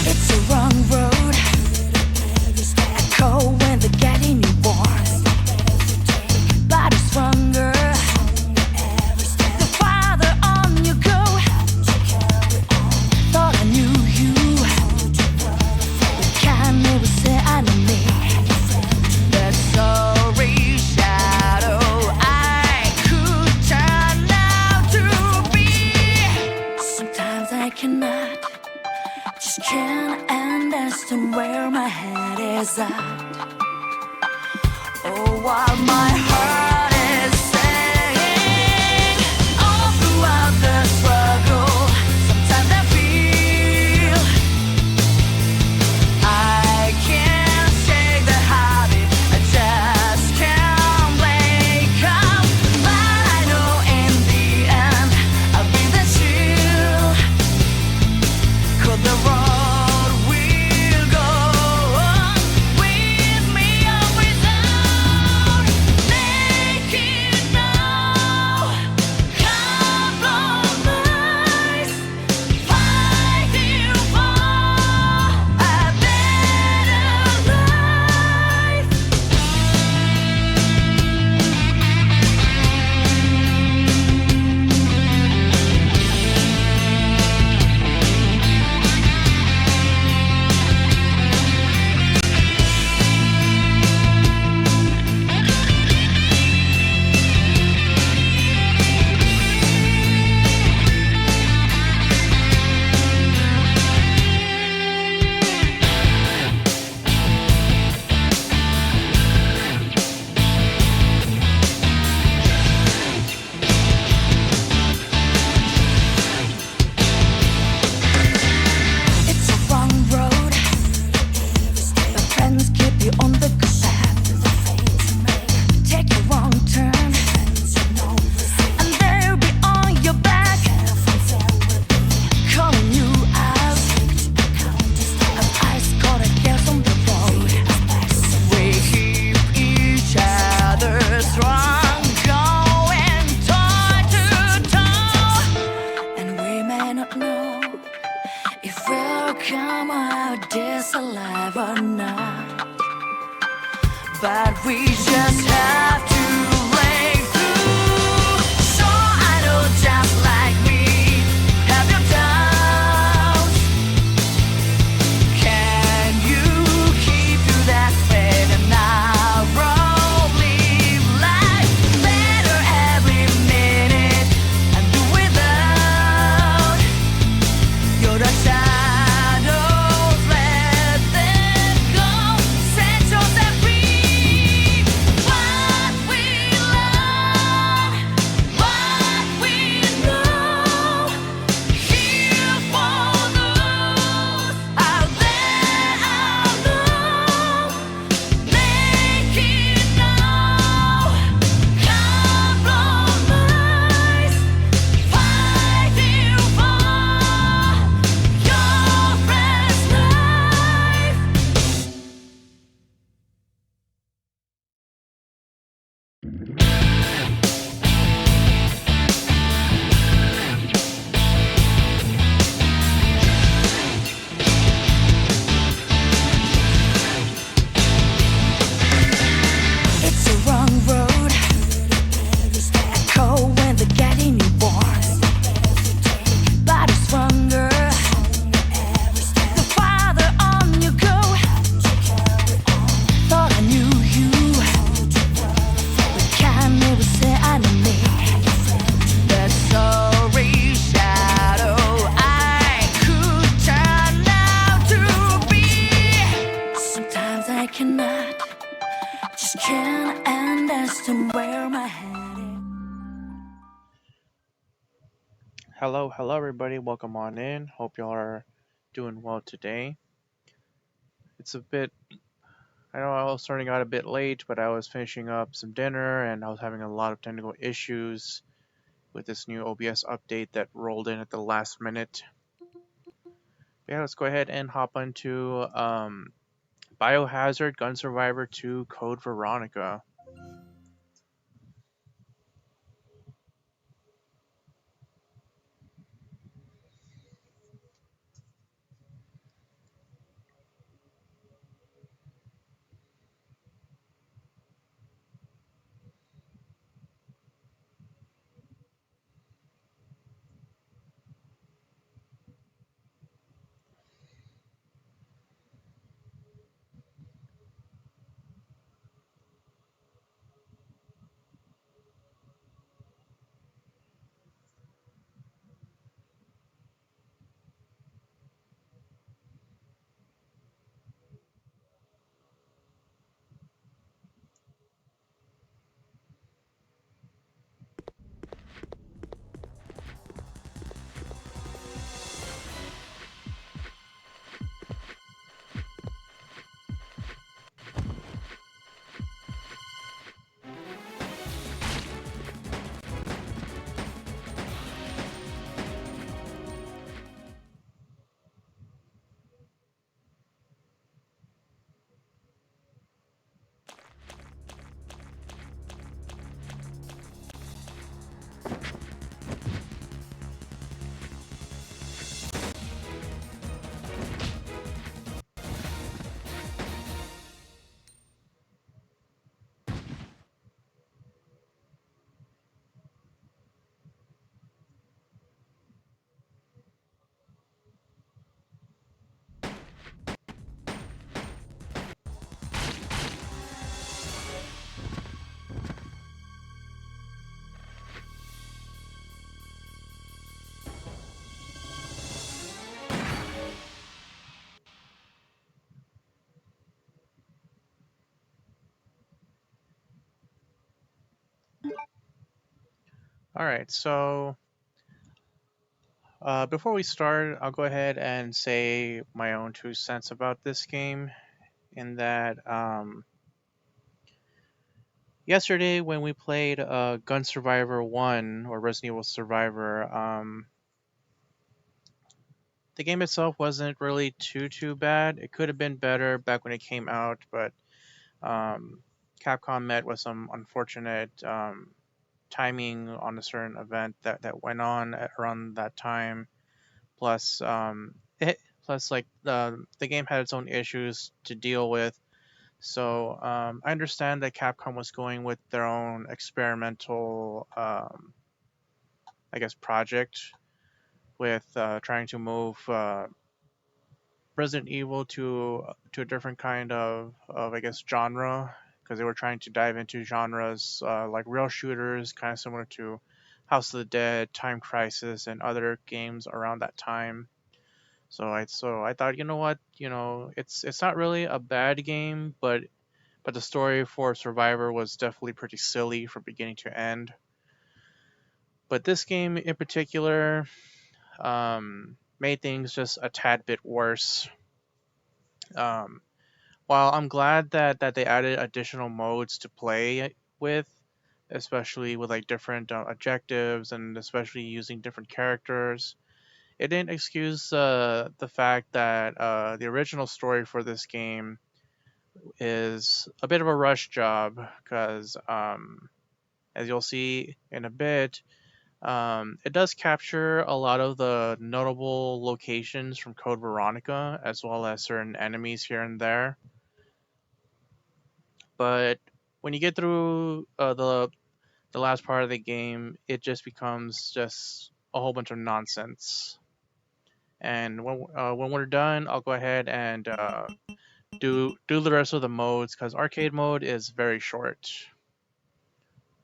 It's a wrong road, echo when they're getting you born. But it's stronger, the farther on you go. Thought I knew you, we can never say enemy. That sorry shadow I could turn out to be. Sometimes I cannot, just can't understand where my head is at. Oh, what my heart is saying all throughout the struggle. Sometimes I feel I can't shake the habit. I just can't wake up. But I know in the end I'll be the shield. 'Cause the road will go on with me or without. Make it now. Compromise. Fighting for a better life. It's a wrong road, but friends keep you on the good path. Take a wrong turn, and they'll be on your back, calling you out. An ice cold against on the road. We keep each other strong, going toe to toe, and we may not know if we'll come out this alive or not. But we just have to break through. So I know just like me, have your doubts. Can you keep to that straight and narrow? Live life better every minute and do without. You're the shadows, let them go. Set yourself free. What we love, what we know. Here for those out there alone. Make it now. Compromise. Fighting for your friend's life. It's a wrong road, echo when they're getting you born. But it's stronger, the farther on you go. Thought I knew you, we can never say enemy. That sorry shadow I could turn out to be. Sometimes I cannot, just can't understand where my head is. Hello everybody. Welcome on in. Hope y'all are doing well today. It's a bit, I know I was starting out a bit late, but I was finishing up some dinner and I was having a lot of technical issues with this new OBS update that rolled in at the last minute. Yeah, let's go ahead and hop into Biohazard Gun Survivor 2 Code Veronica. Alright, so before we start, I'll go ahead and say my own 2 cents about this game. In that, yesterday when we played Gun Survivor 1 or Resident Evil Survivor, the game itself wasn't really too bad. It could have been better back when it came out, but um, Capcom met with some unfortunate timing on a certain event that went on around that time. Plus, plus like the game had its own issues to deal with. So I understand that Capcom was going with their own experimental, I guess, project with trying to move Resident Evil to a different kind of I guess genre, because they were trying to dive into genres like rail shooters, kind of similar to House of the Dead, Time Crisis, and other games around that time. So I thought, you know what, it's not really a bad game, but the story for Survivor was definitely pretty silly from beginning to end. But this game in particular made things just a tad bit worse. Um, while I'm glad that they added additional modes to play with, especially with like different objectives and especially using different characters, it didn't excuse the fact that the original story for this game is a bit of a rush job because, as you'll see in a bit, it does capture a lot of the notable locations from Code Veronica, as well as certain enemies here and there. But when you get through the last part of the game, it just becomes just a whole bunch of nonsense. And when we're done, I'll go ahead and do the rest of the modes because arcade mode is very short.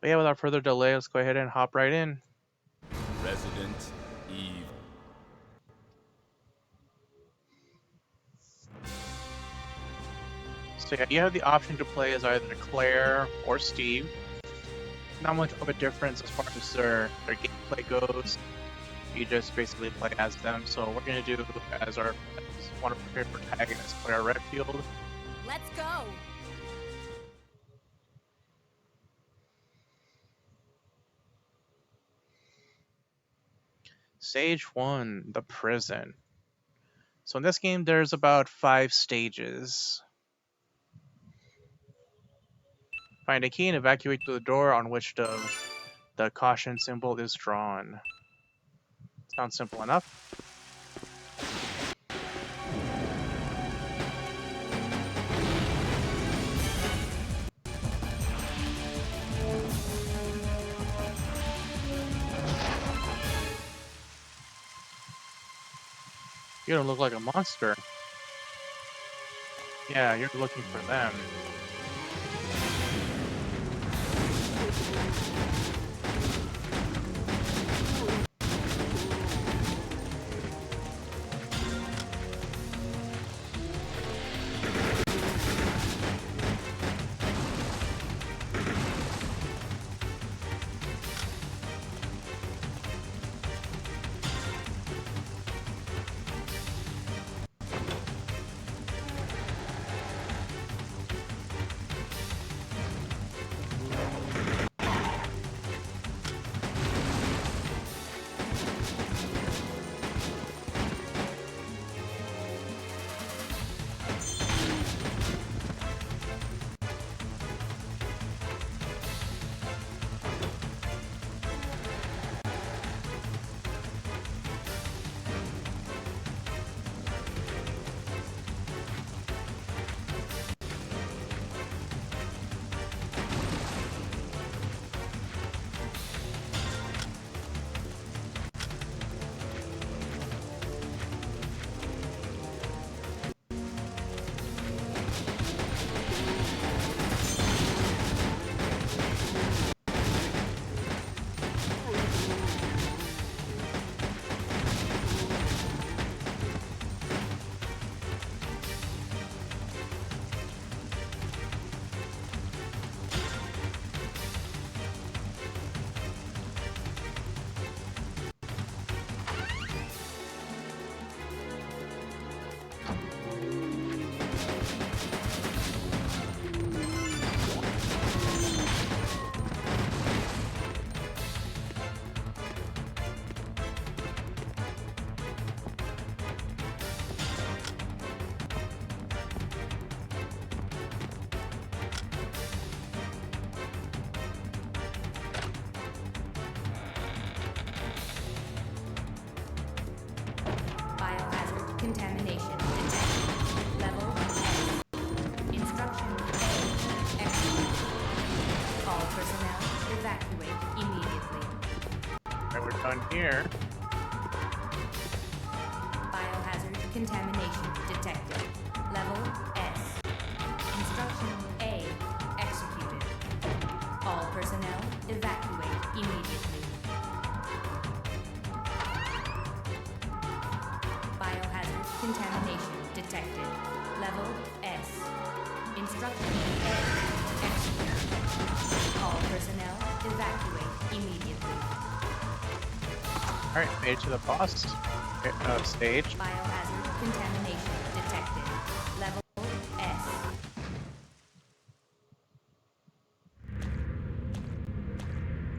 But yeah, without further delay, let's go ahead and hop right in. Resident Evil. So yeah, you have the option to play as either Claire or Steve. Not much of a difference as far as their gameplay goes. You just basically play as them. So we're gonna do as one of our favorite protagonists, Claire Redfield. Let's go! Stage 1, the prison. So in this game, there's about 5 stages. Find a key and evacuate to the door on which the caution symbol is drawn. Sounds simple enough. You don't look like a monster. Yeah, you're looking for them. Biohazard contamination detected. Level S. Instruction A. Execute. All personnel evacuate immediately. Alright, we're done here. Biohazard contamination detected. Level S. Instruction A. Executed. All personnel evacuate immediately. Biohazard contamination detected. Level S. Instruction A. Execute. All personnel evacuate immediately. Alright, made it to the boss stage. Biohazard contamination detected. Level S.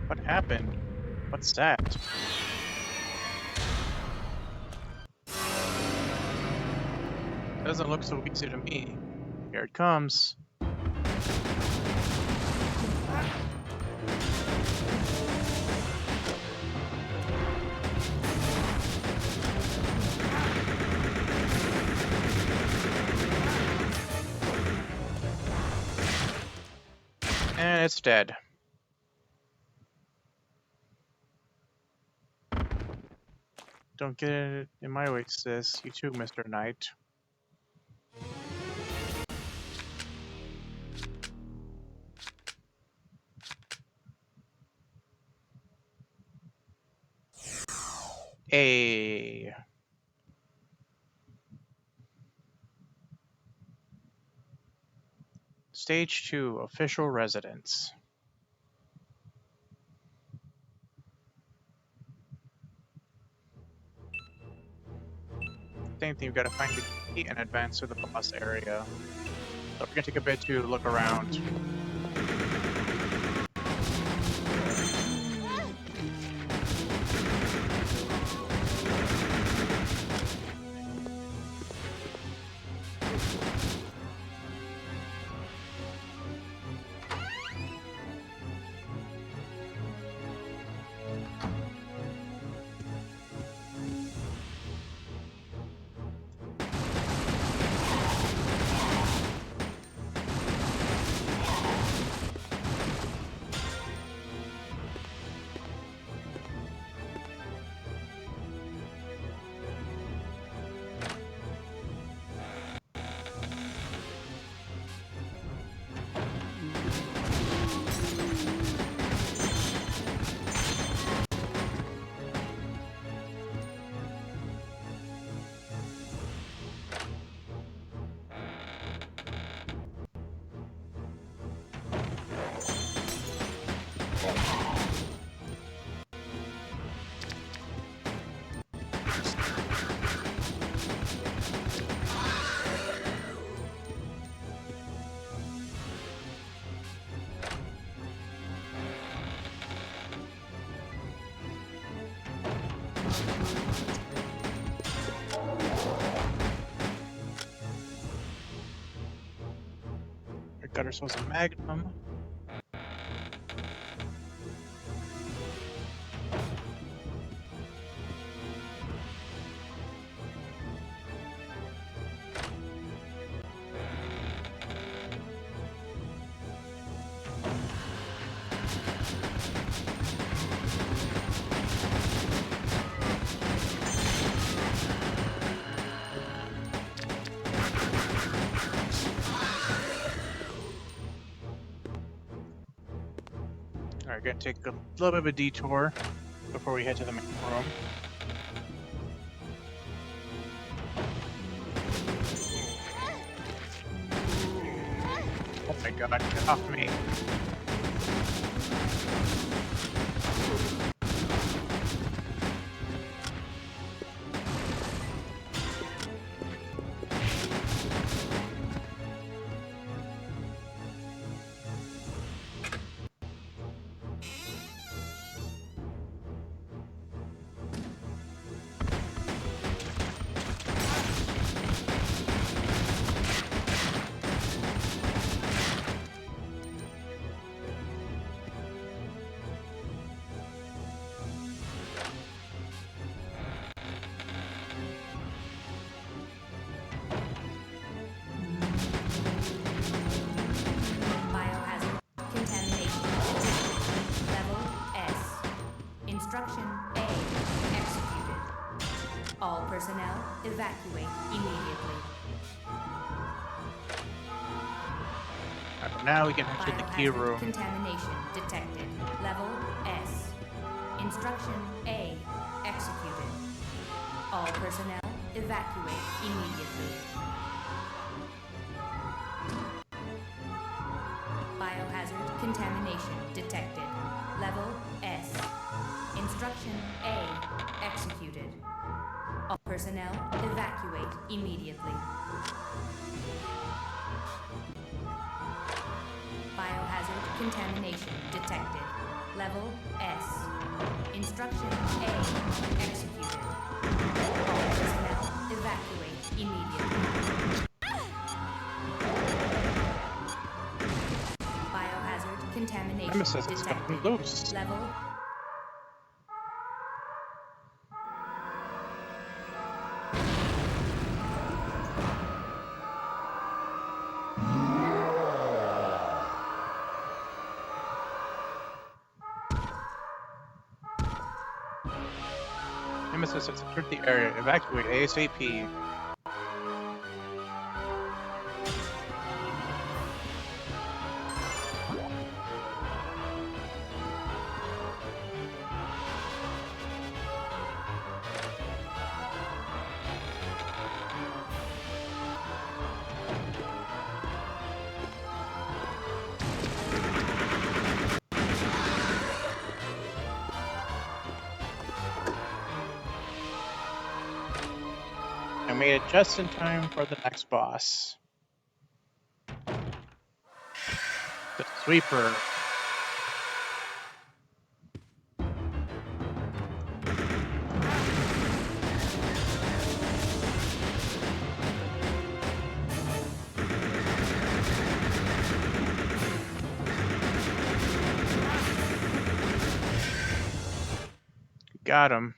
What happened? What's that? Doesn't look so easy to me. Here it comes. And it's dead. Don't get it in my way, sis. You too, Mr. Knight. A. Stage 2, official residence. Same thing, you've got to find the key and advance to the boss area. So we're gonna take a bit to look around. Got ourselves a Magnum. Alright, gonna take a little bit of a detour before we head to the main room. Oh my god, get off me. Biohazard contamination. Level S. Instruction A. Executed. All personnel evacuate immediately. Alright, now we can head to the key Biohazard room. contamination detected. Level S. Instruction A. Executed. All personnel evacuate immediately. Biohazard contamination detected. Level S. Instruction A. Executed. All personnel evacuate immediately. Biohazard contamination detected. Level S. Instruction A. Executed. All personnel evacuate immediately. Biohazard contamination Nemesis is detected. gotten loose. Level Nemesis has secured the area. Evacuate ASAP. I made it just in time for the next boss. The Sweeper. Got him.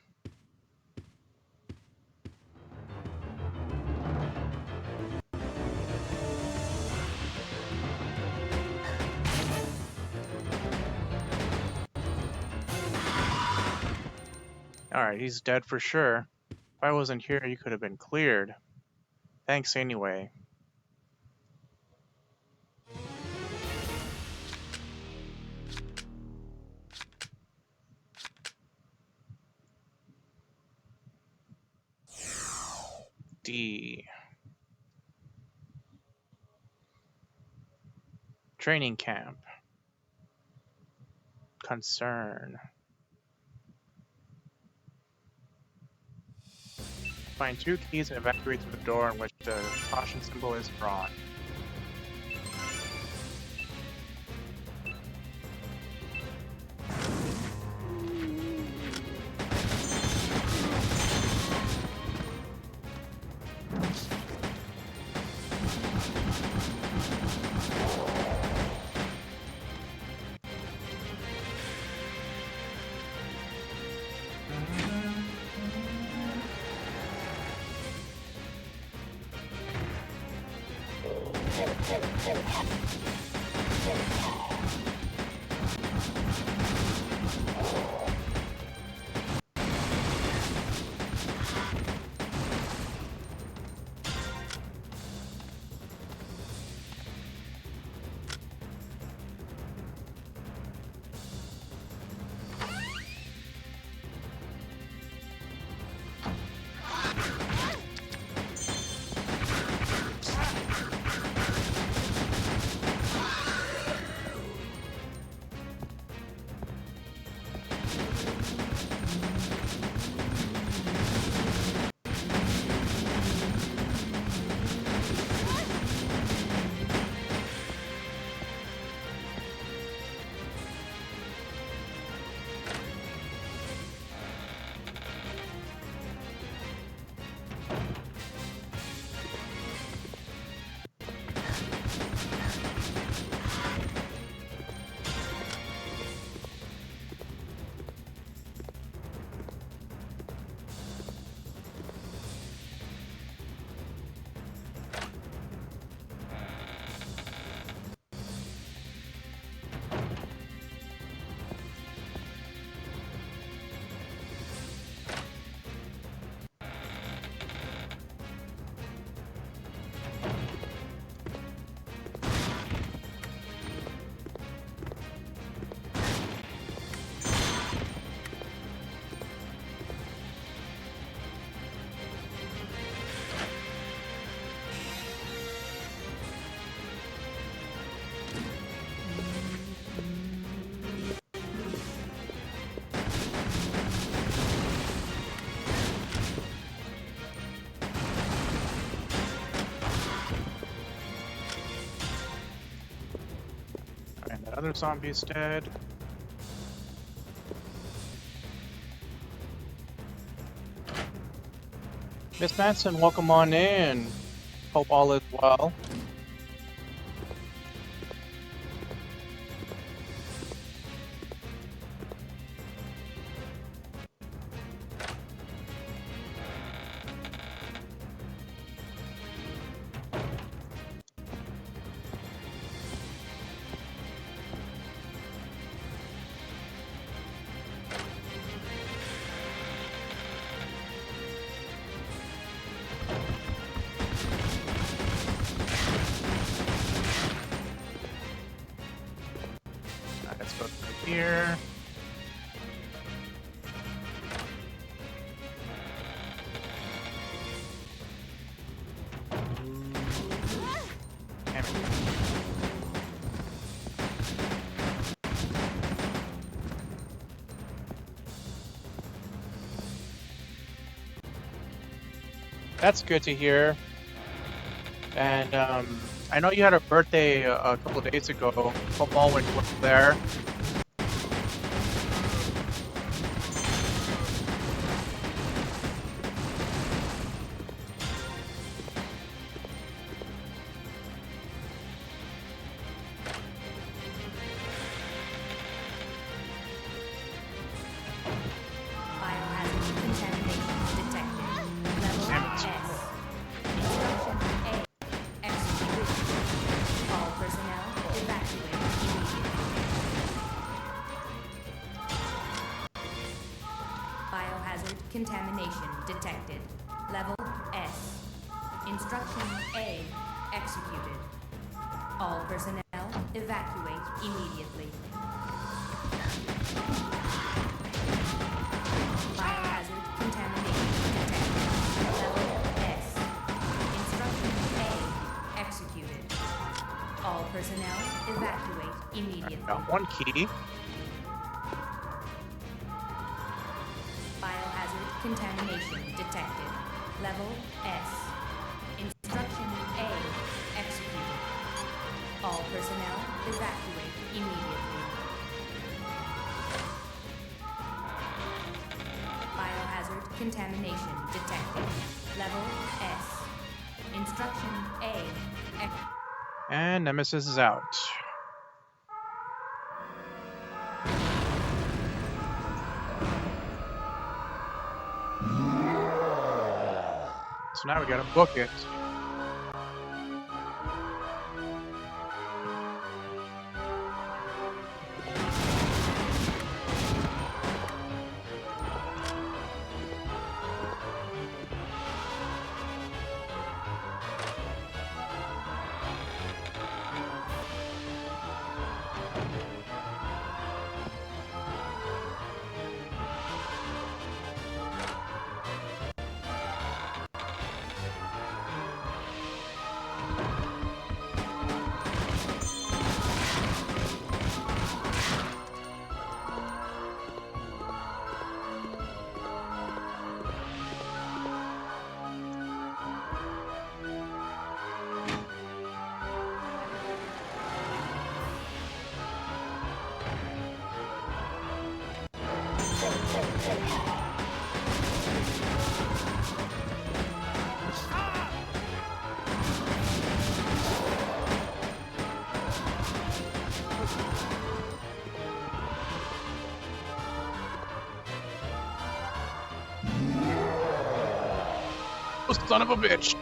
Alright, he's dead for sure. If I wasn't here, you could have been cleared. Thanks anyway. D. Training camp. Concern. Find 2 keys and evacuate through the door in which the caution symbol is drawn. And that other zombie's dead. Miss Manson, welcome on in. Hope all is well. Alright, let's go through here. Damn it. That's good to hear. And I know you had a birthday a couple of days ago. Hope all went well there. Biohazard contamination detected. Level Damn it. S. Instruction A. Execute. All personnel evacuate immediately. Biohazard contamination detected. Level S. Instruction A. Executed. All personnel evacuate immediately. Biohazard contamination detected. Level S. Instruction A. Executed. All personnel evacuate immediately. Got one key. Biohazard contamination detected. Level S. Instruction A. Executed. All personnel evacuate immediately. Biohazard contamination detected. Level S. Instruction A. And Nemesis is out. So now we gotta book it. Oh, son of a bitch!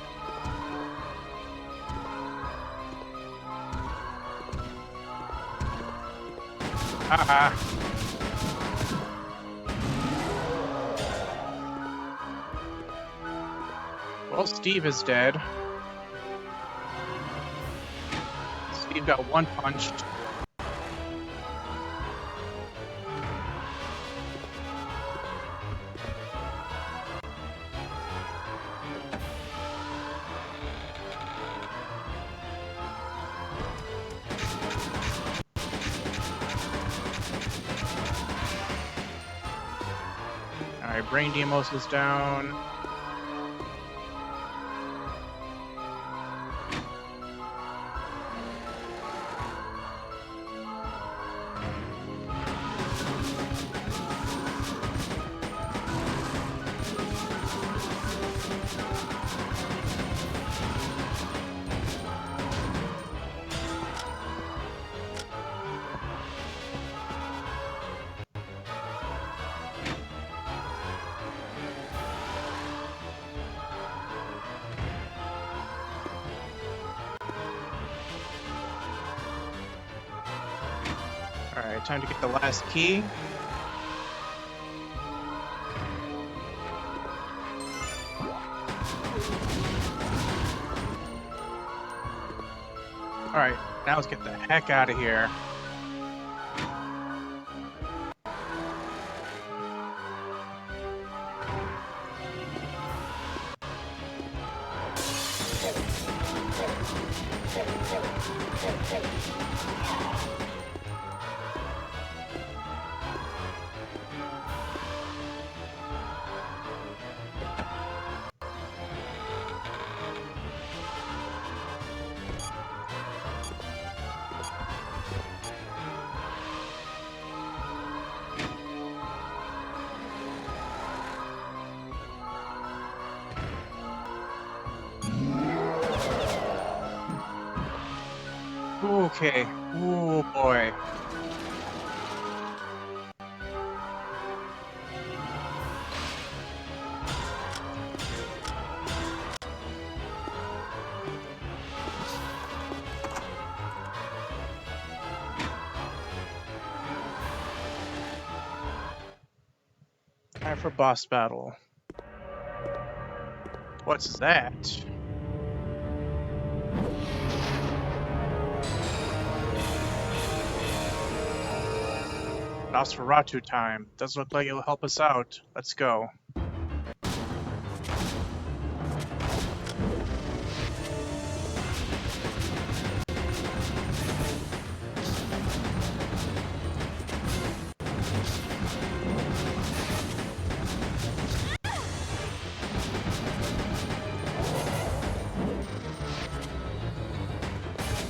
Haha. Well, Steve is dead. Steve got one punched. Alright, Brain Demos is down. Alright, time to get the last key. Alright, now let's get the heck out of here. Okay. Oh boy. Time for boss battle. What's that? Nosferatu time. Doesn't look like it'll help us out. Let's go.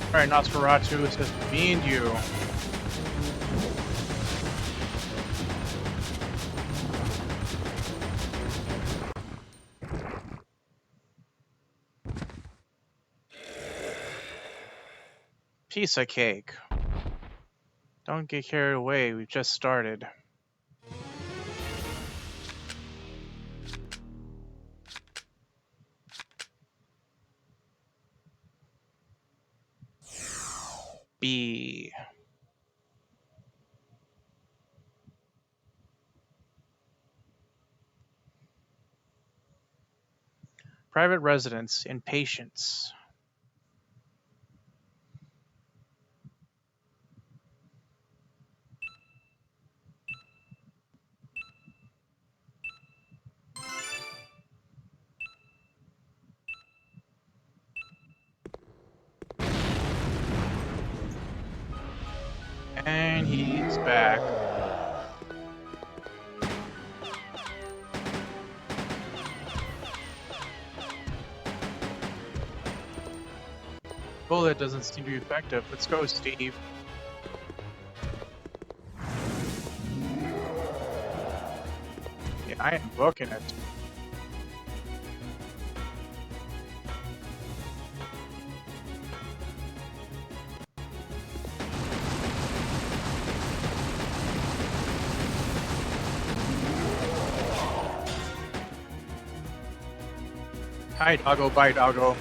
Alright, Nosferatu, it's just me and you. Piece of cake. Don't get carried away, we've just started. B. Private residence in Patience. And he's back. Bullet doesn't seem to be effective. Let's go, Steve. Yeah, I am booking it. Hi, doggo. Bye, doggo.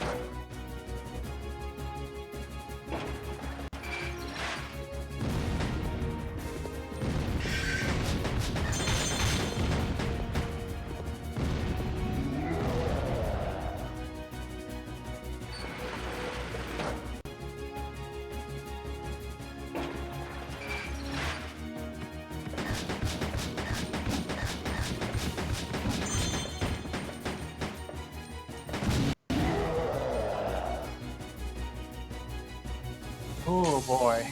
Oh boy.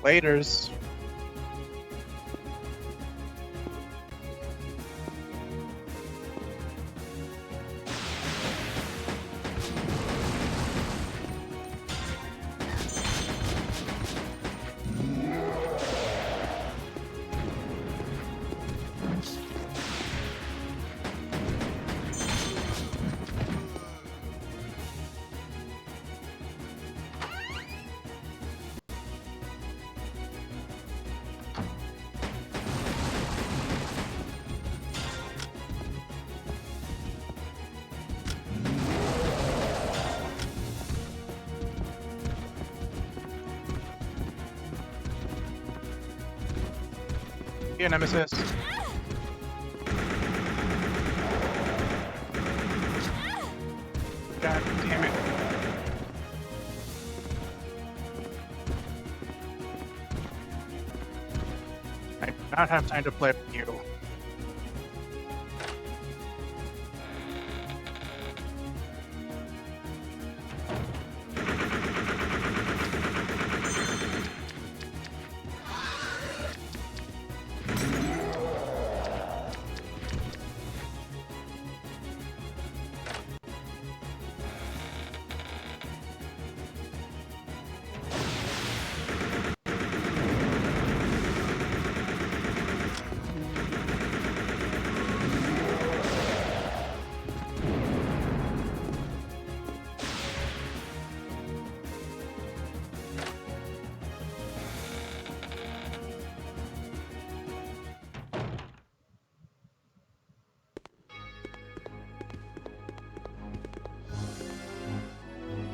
Laters. Here, Nemesis. God damn it. I do not have time to play with you.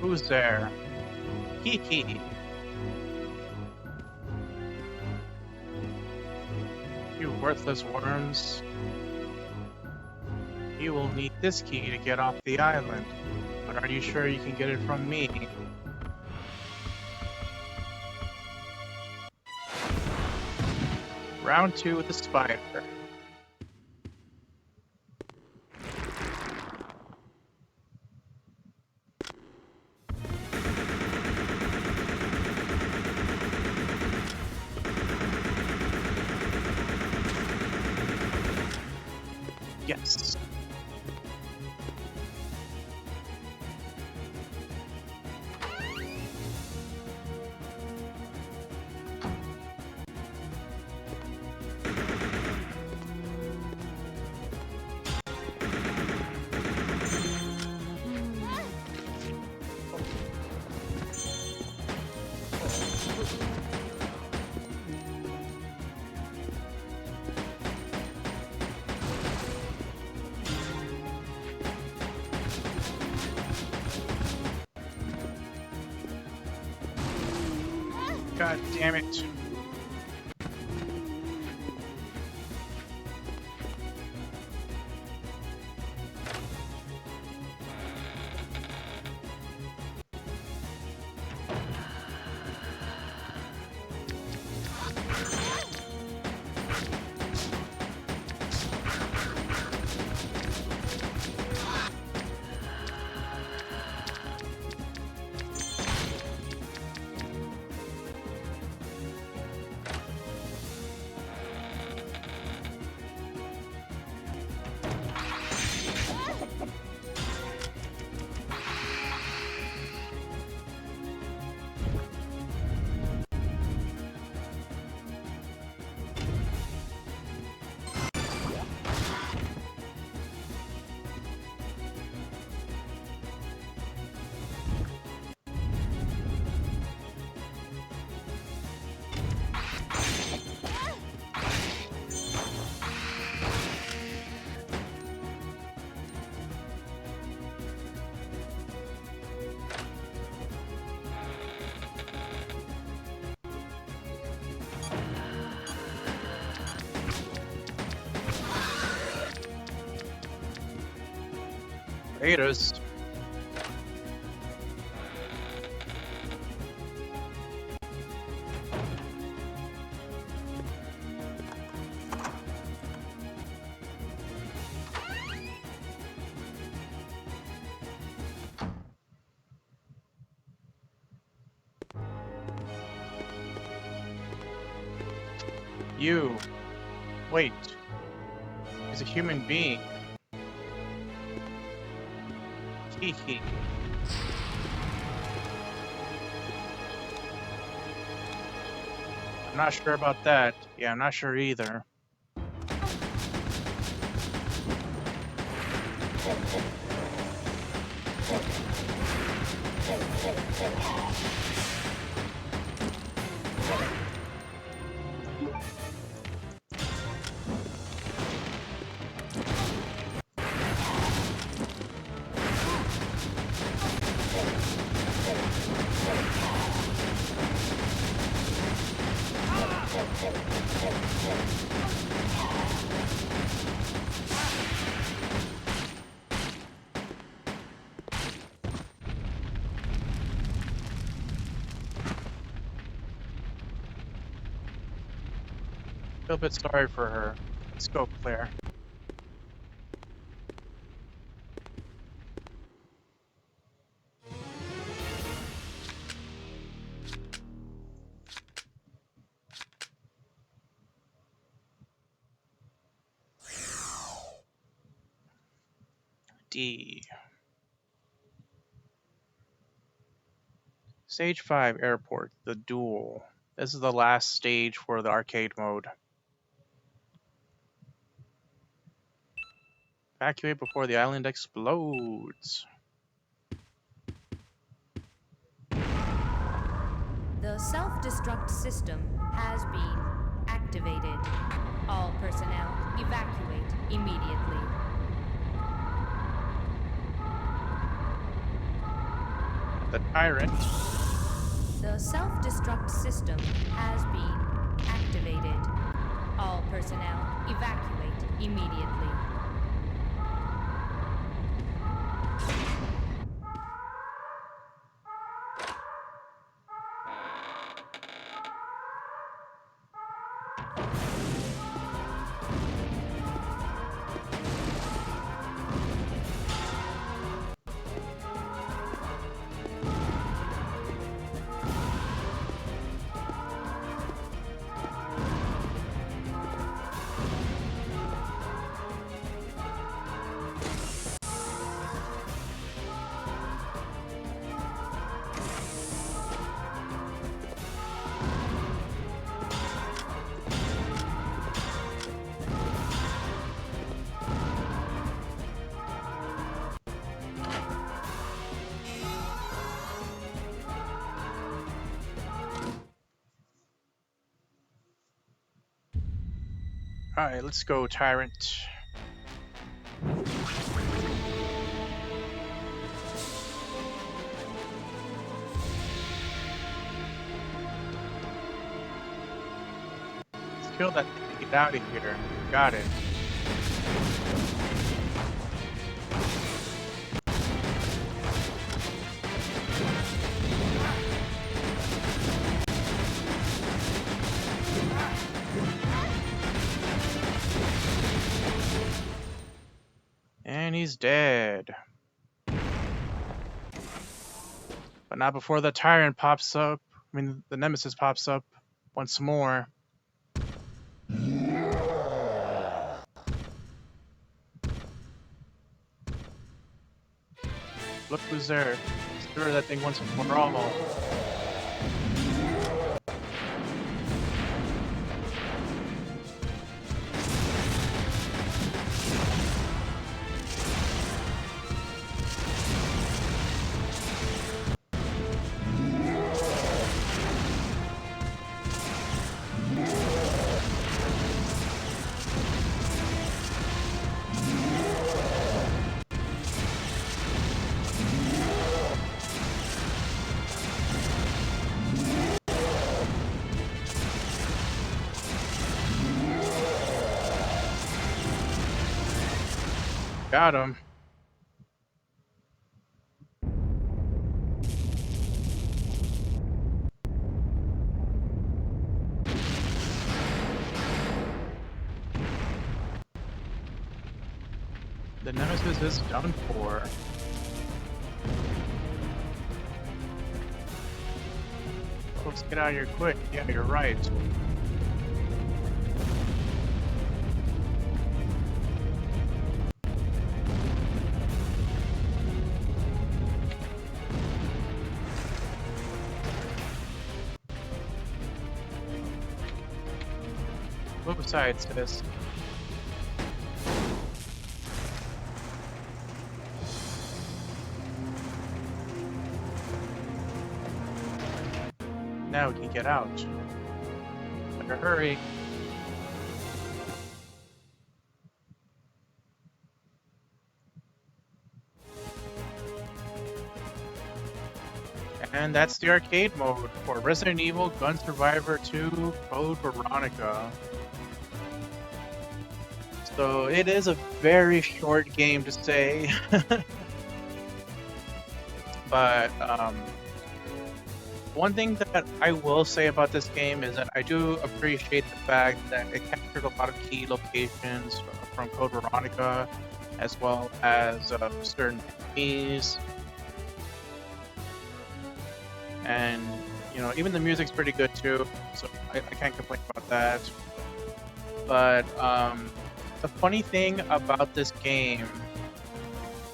Who's there? Hee hee. You worthless worms. You will need this key to get off the island. But are you sure you can get it from me? Round 2 with the spider. Yes. God damn it. Betas. You. Wait. He's a human being. Hee hee. I'm not sure about that. Yeah, I'm not sure either. Feel a bit sorry for her. Let's go, Claire. D. Stage 5 Airport, the duel. This is the last stage for the arcade mode. Evacuate before the island explodes. The self-destruct system has been activated. All personnel evacuate immediately. The Tyrant. The self-destruct system has been activated. All personnel evacuate immediately. Alright, let's go, Tyrant. Let's kill that thing to get out of here. Got it. And he's dead. But not before the Tyrant pops up. I mean, the Nemesis pops up once more. Look who's there. Stir that thing once and for all. Got him. The Nemesis is done for. Let's get out of here quick. Yeah, you're right. Move aside, sis. Now we can get out. Better hurry. And that's the arcade mode for Resident Evil Gun Survivor 2 Code Veronica. So it is a very short game to say. But one thing that I will say about this game is that I do appreciate the fact that it captured a lot of key locations from Code Veronica, as well as certain enemies. And, you know, even the music's pretty good too, so I can't complain about that. But the funny thing about this game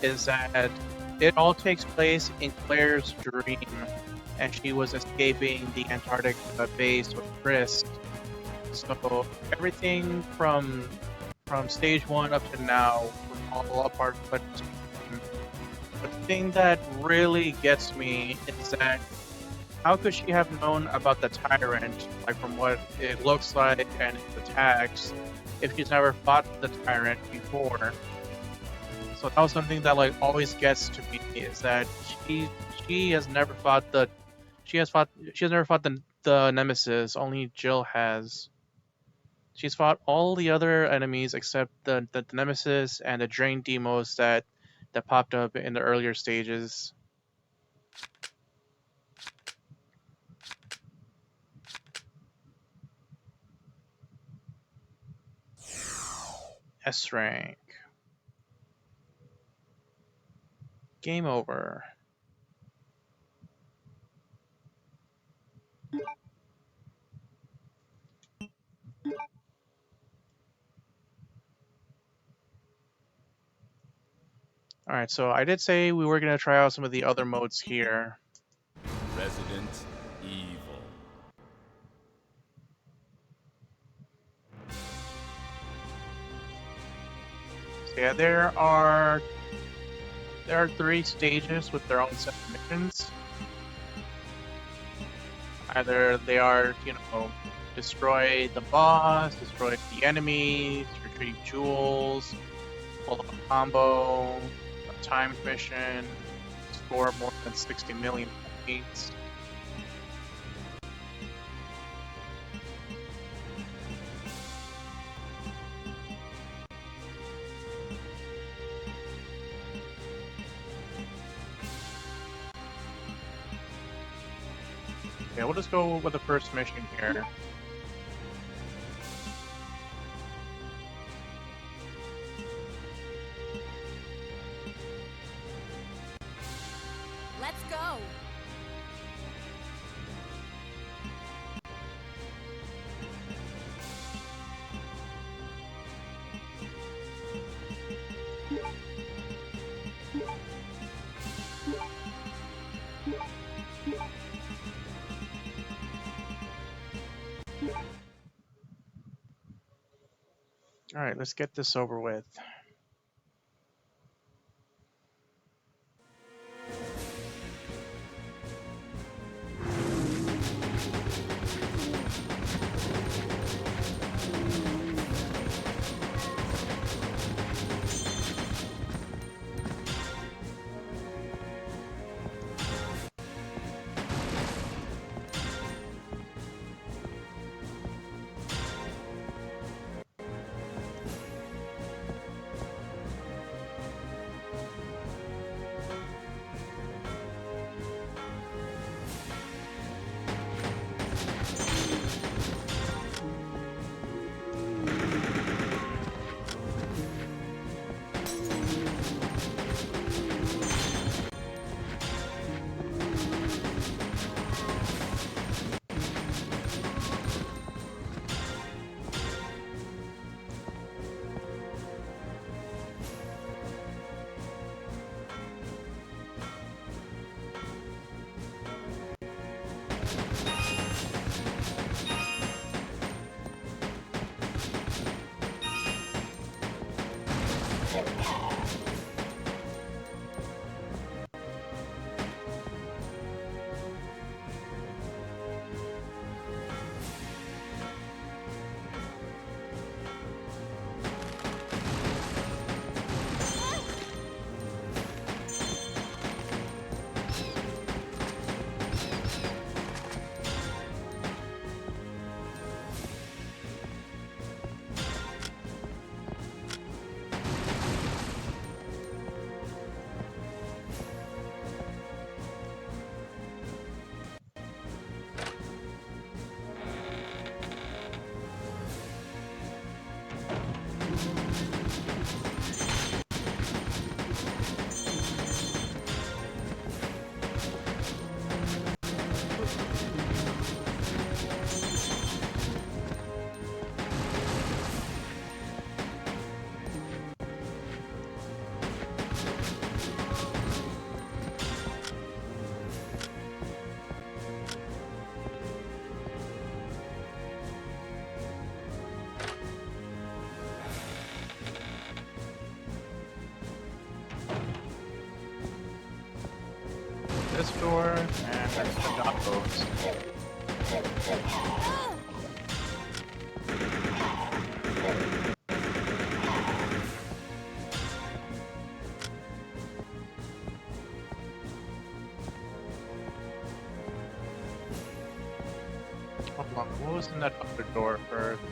is that it all takes place in Claire's dream, and she was escaping the Antarctic base with Chris. So everything from stage 1 up to now was all a part of Claire's dream. But the thing that really gets me is that how could she have known about the Tyrant, like from what it looks like and its attacks, if she's never fought the Tyrant before? So that was something that like always gets to me, is that she has never fought she has never fought the Nemesis. Only Jill has. She's fought all the other enemies except the Nemesis and the Drain demos that popped up in the earlier stages. S rank. Game over. Alright, so I did say we were going to try out some of the other modes here. Resident Evil. So yeah, there are 3 stages with their own set of missions. Either they are, you know, destroy the boss, destroy the enemies, retrieve jewels, pull up a combo, a timed mission, score more than 60 million points. Okay, we'll just go with the first mission here. Let's go. Alright, let's get this over with. tacos. Hold on, what was in that other door first?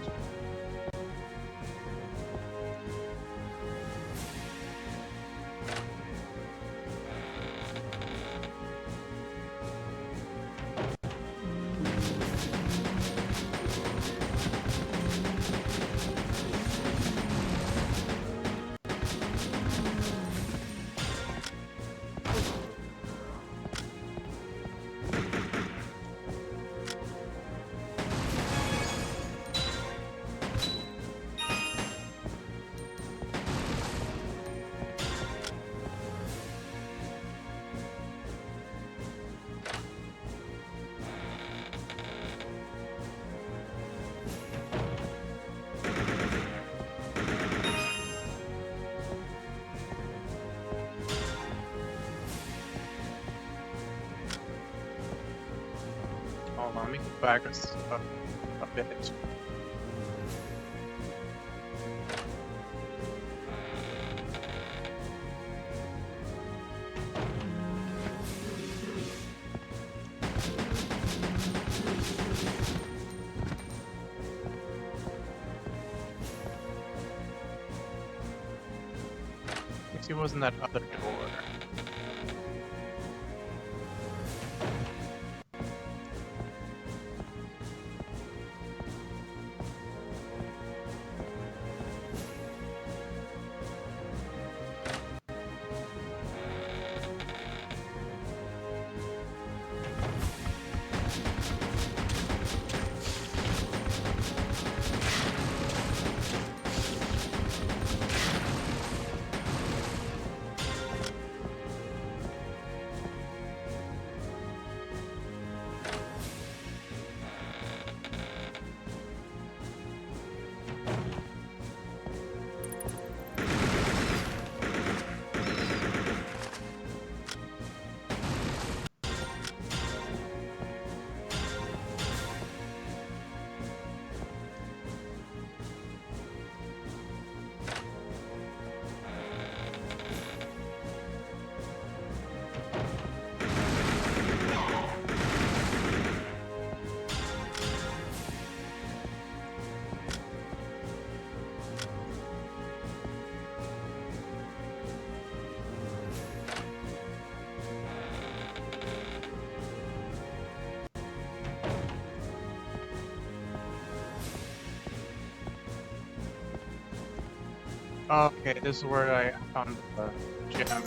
Hold on, let me go back a bit. Let's see what was in that other door. Okay, this is where I found the gem.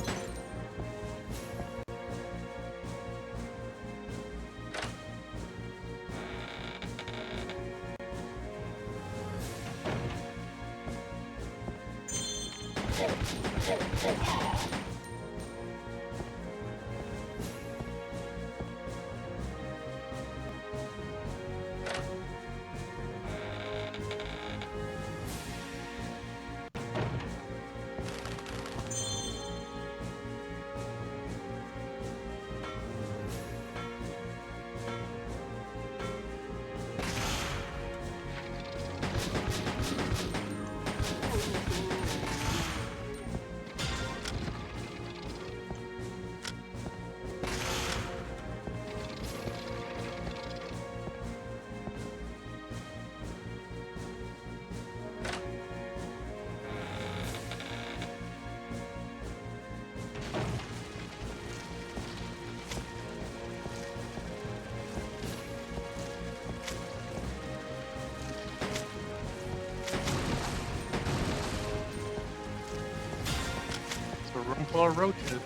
It's a room full of roaches.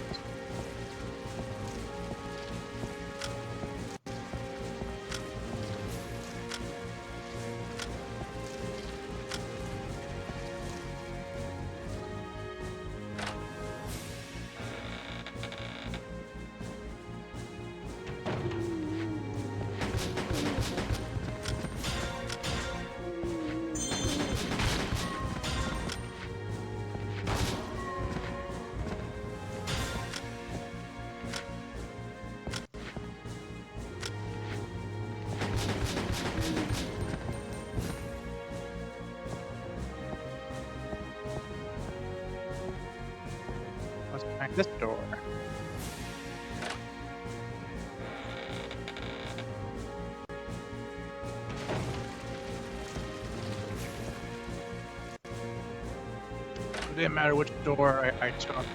this door. It didn't matter which door I took.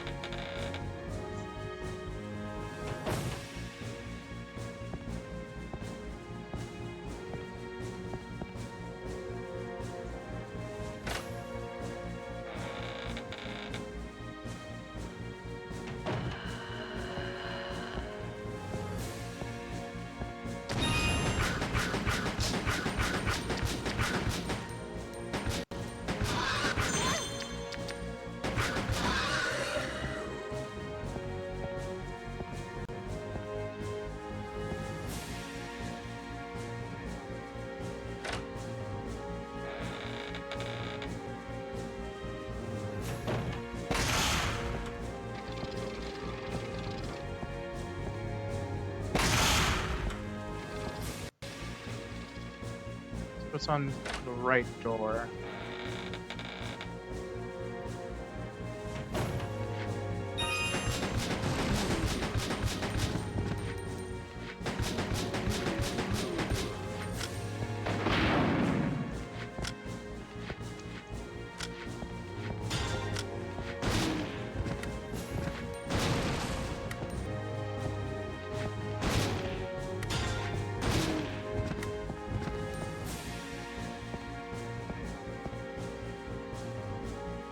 What's on the right door?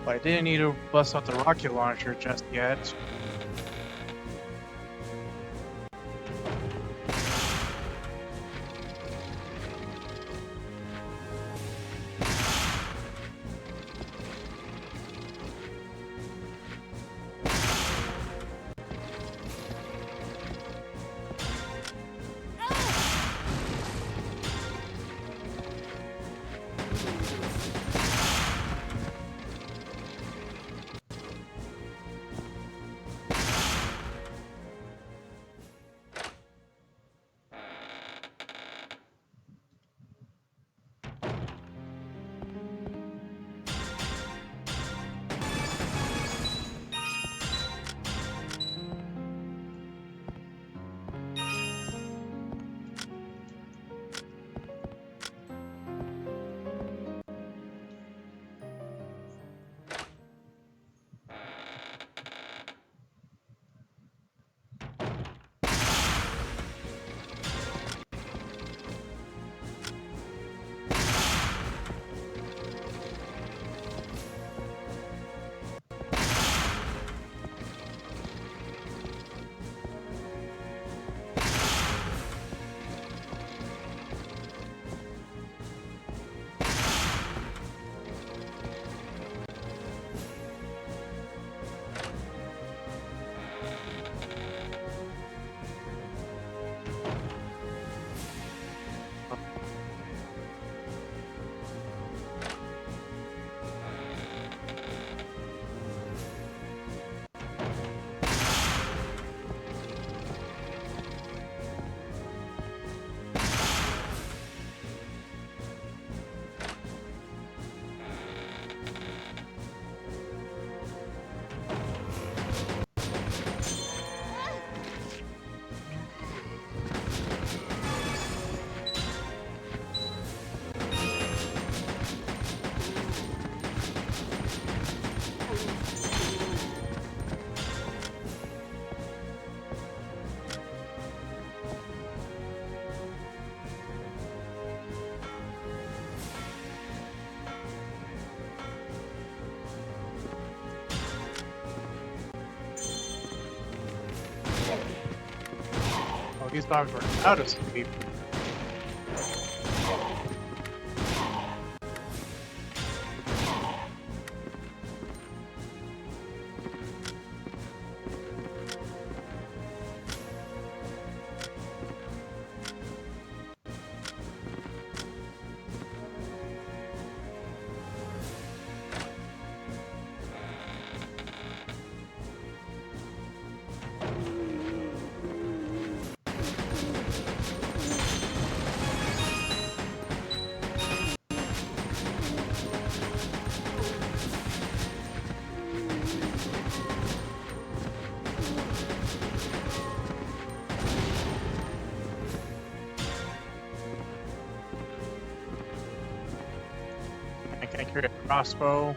But I didn't need to bust out the rocket launcher just yet. Oh, these dogs were out of sleep. Can't carry a crossbow.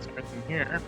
There's everything here.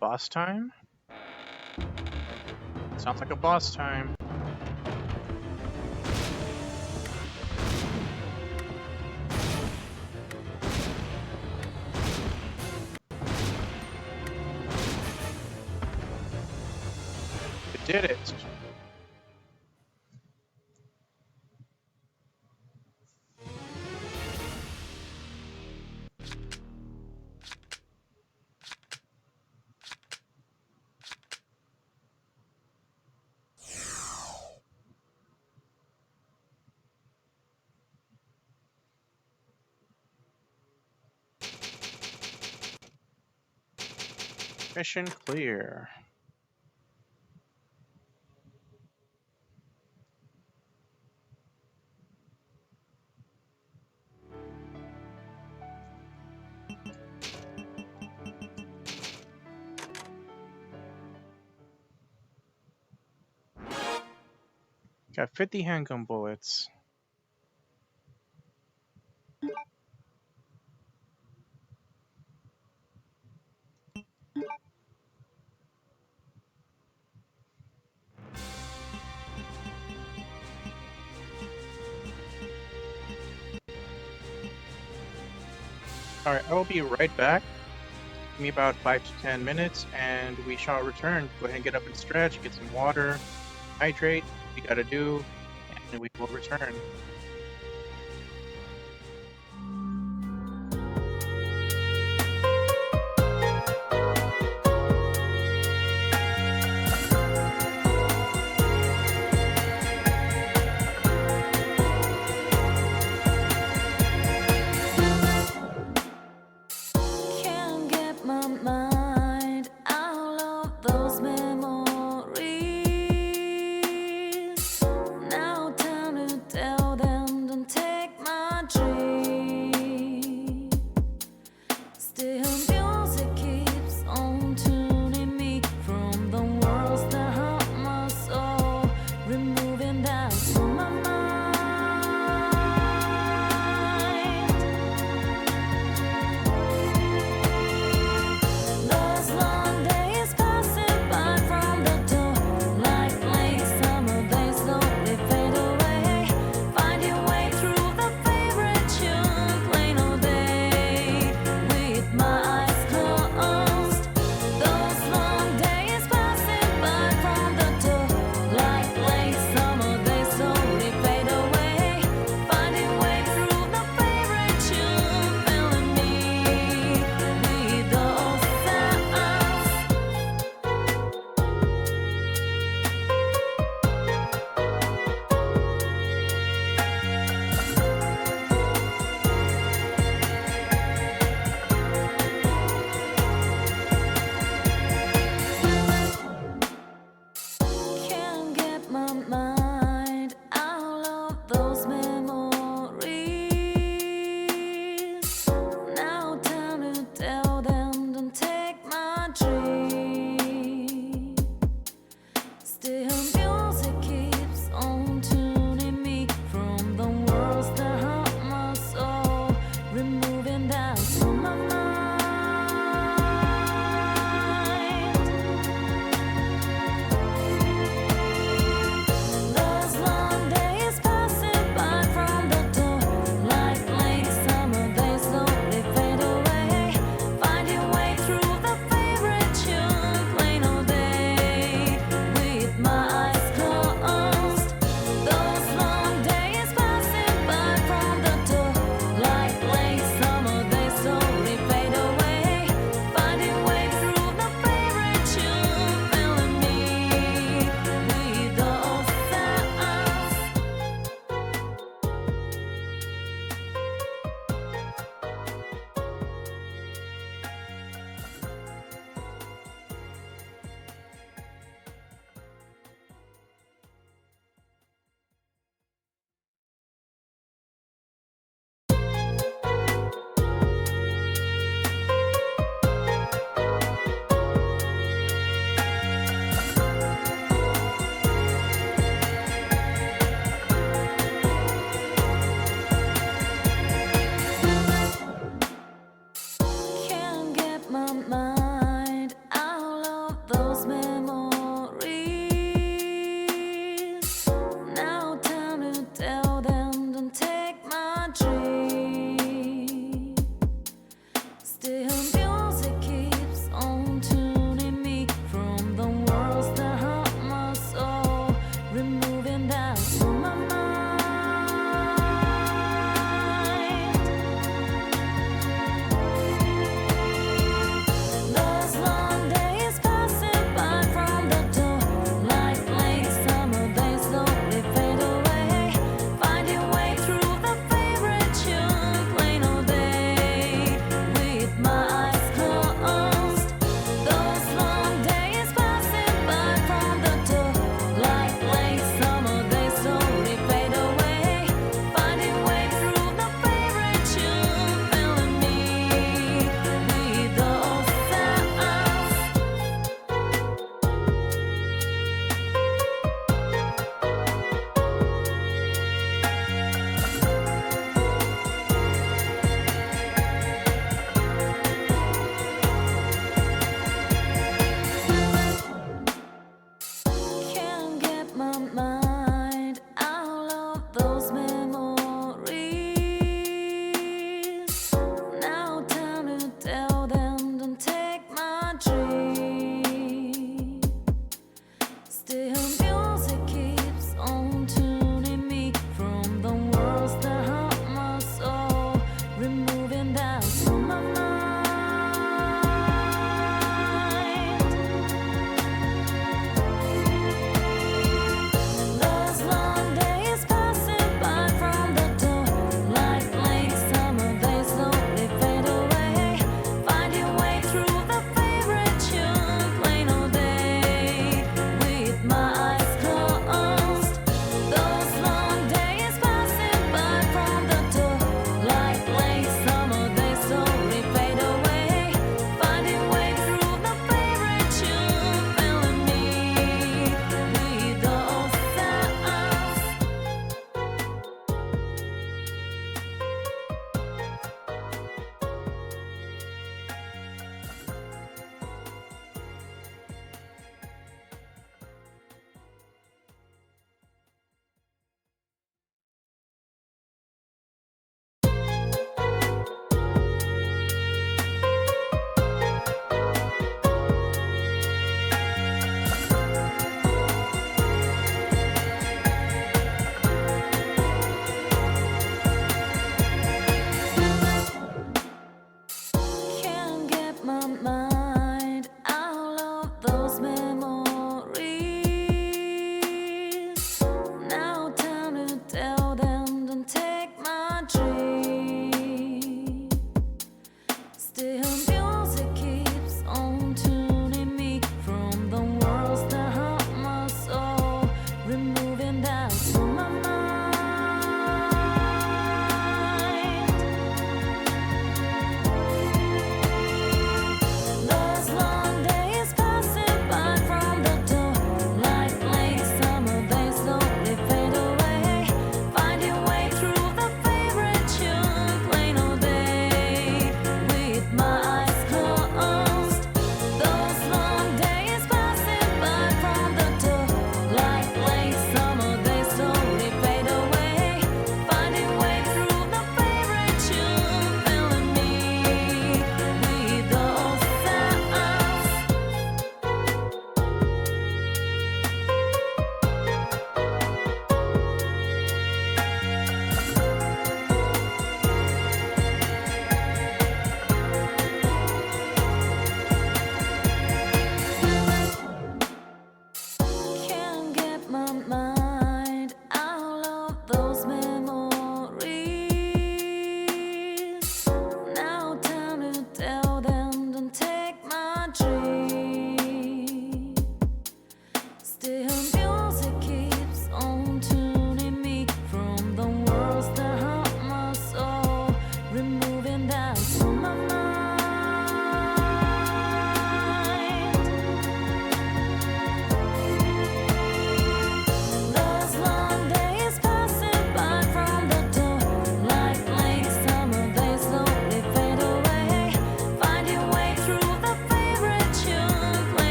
Boss time? Sounds like a boss time. It did it. Mission clear. Got 50 handgun bullets. Alright, I will be right back. Give me about 5 to 10 minutes and we shall return. Go ahead and get up and stretch, get some water, hydrate, what you gotta do, and we will return. Can't get my mind out of those memories. Now time to tell them don't take my dream. Still music keeps on tuning me from the worlds that hurt my soul, removing doubts from my mind. Those long days passing by from the door, like late summer days slowly fade away. Find your way through the favorite tune, playing all day with my eyes closed. Those long days passing by from the door, like late summer days slowly fade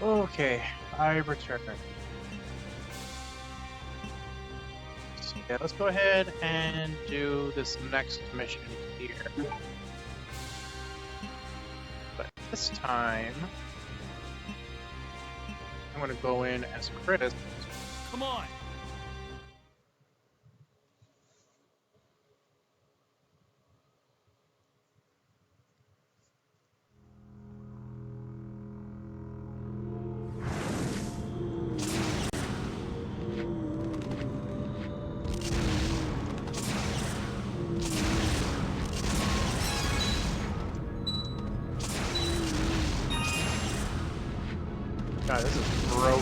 Okay, I return. So, yeah, let's go ahead and do this next mission here. But this time, I'm gonna go in as Chris. Come on. God, this is broken.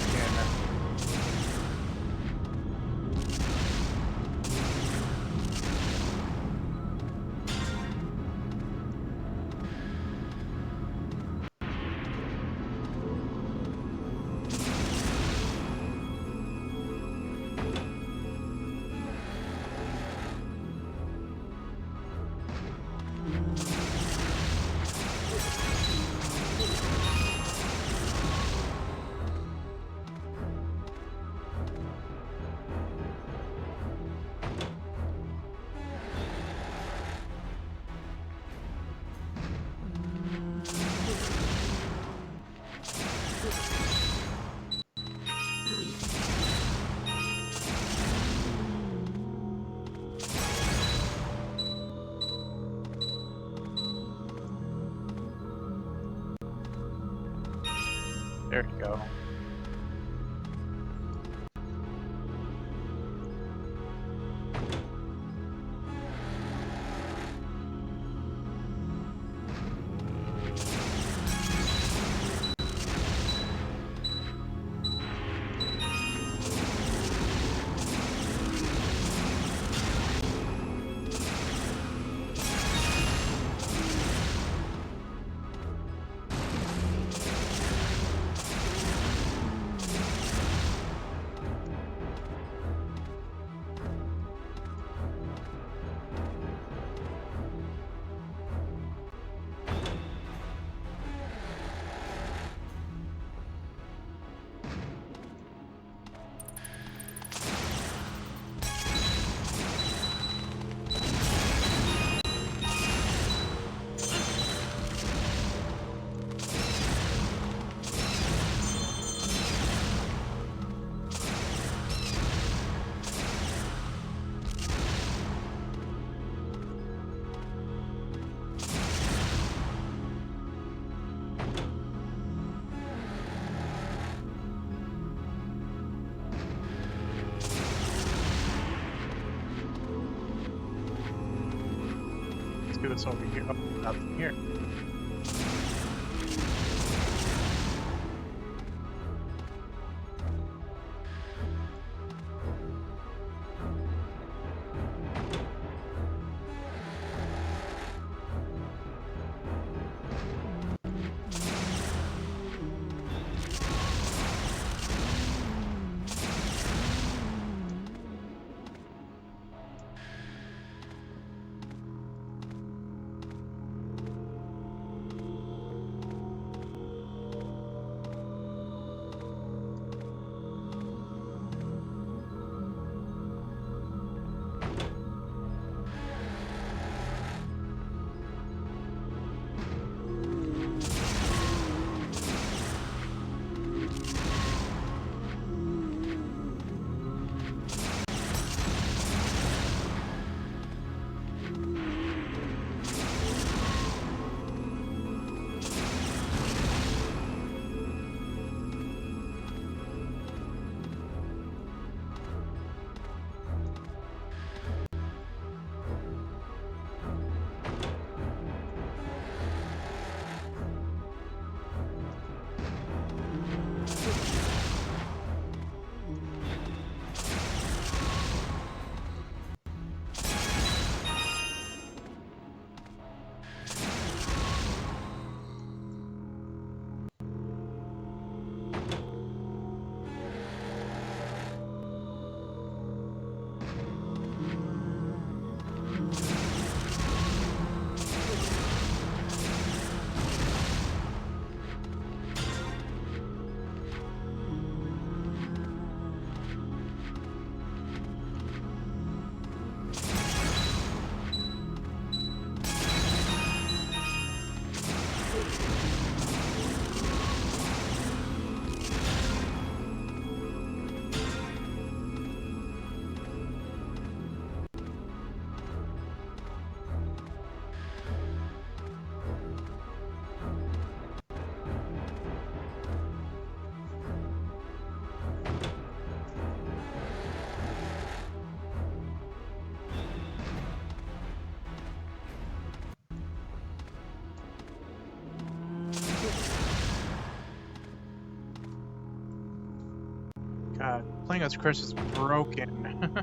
There you go. Let's do this over here. Oh, nothing here. God, playing as Chris is broken.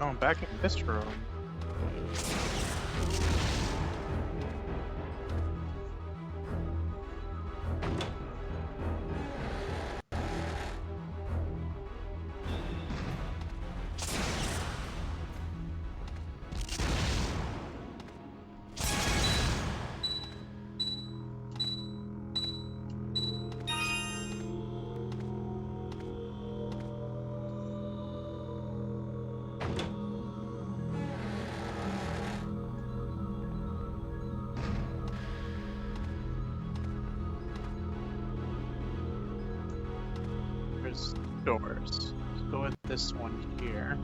Oh, I'm back in this room. There's doors. Let's go with this one here.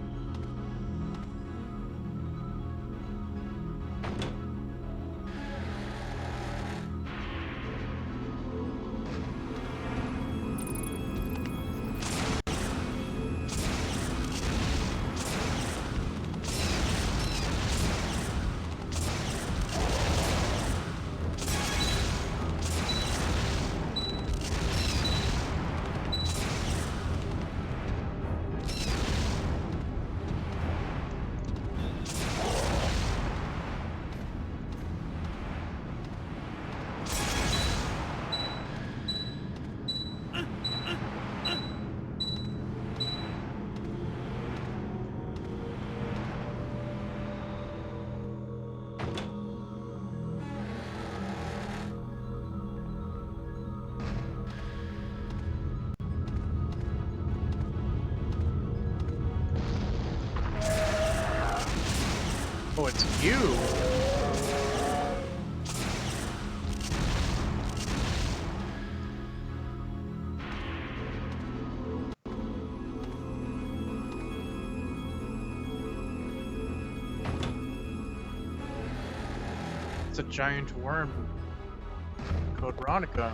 Oh, it's you! It's a giant worm. Code Veronica.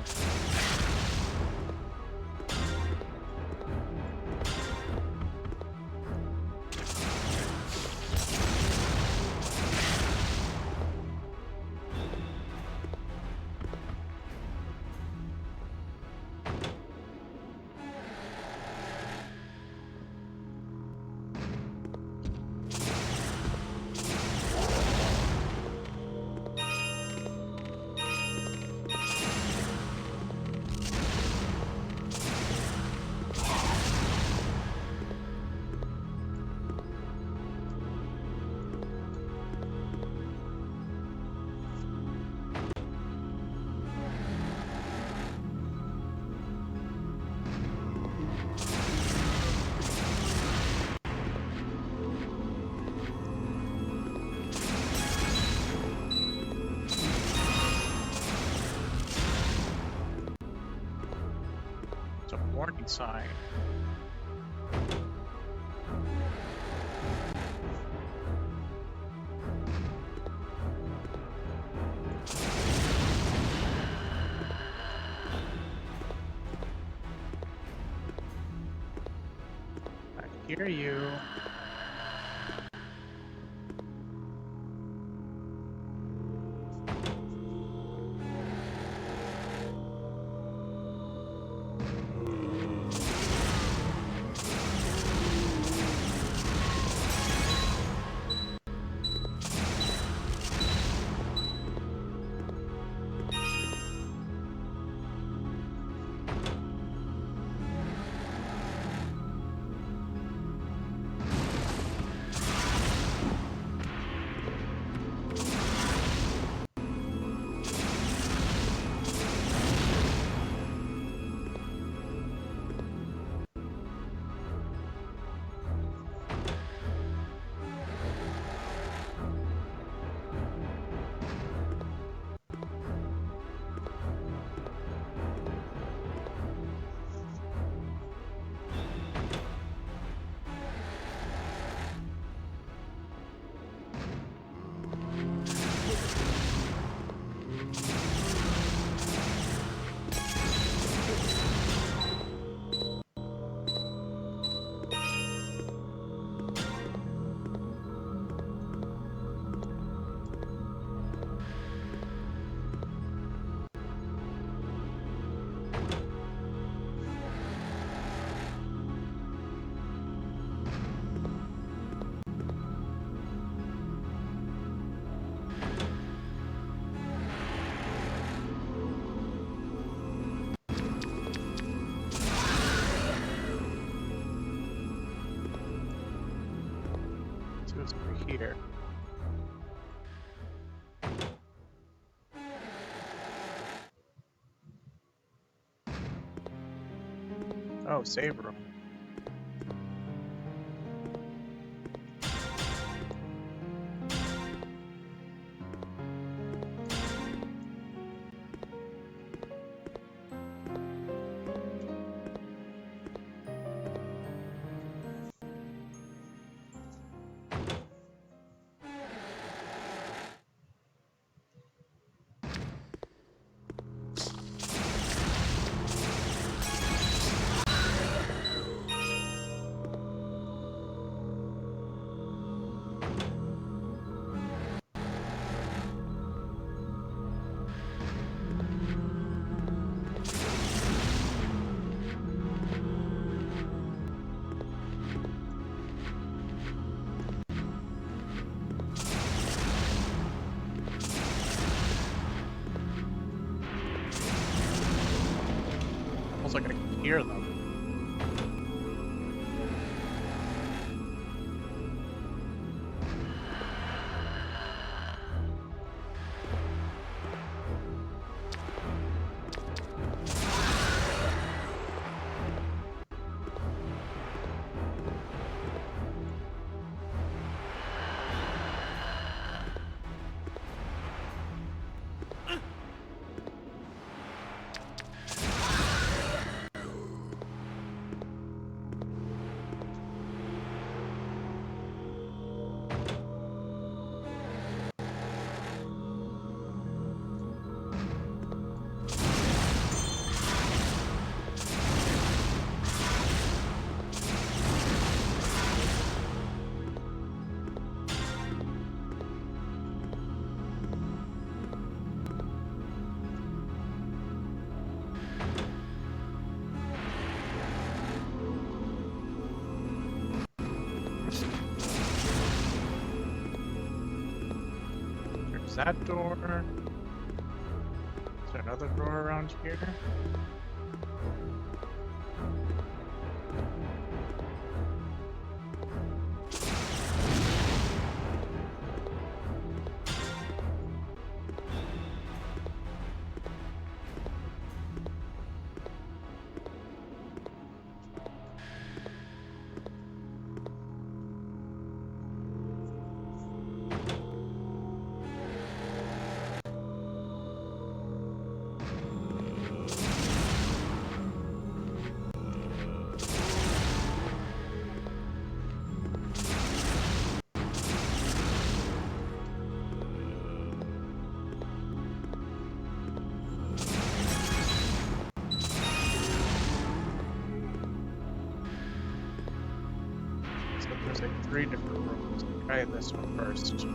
It's a warning sign. I hear you. here. Oh, save room. Almost like I can hear them. There's that door. Is there another door around here? So there's like 3 different rooms. Try this one first.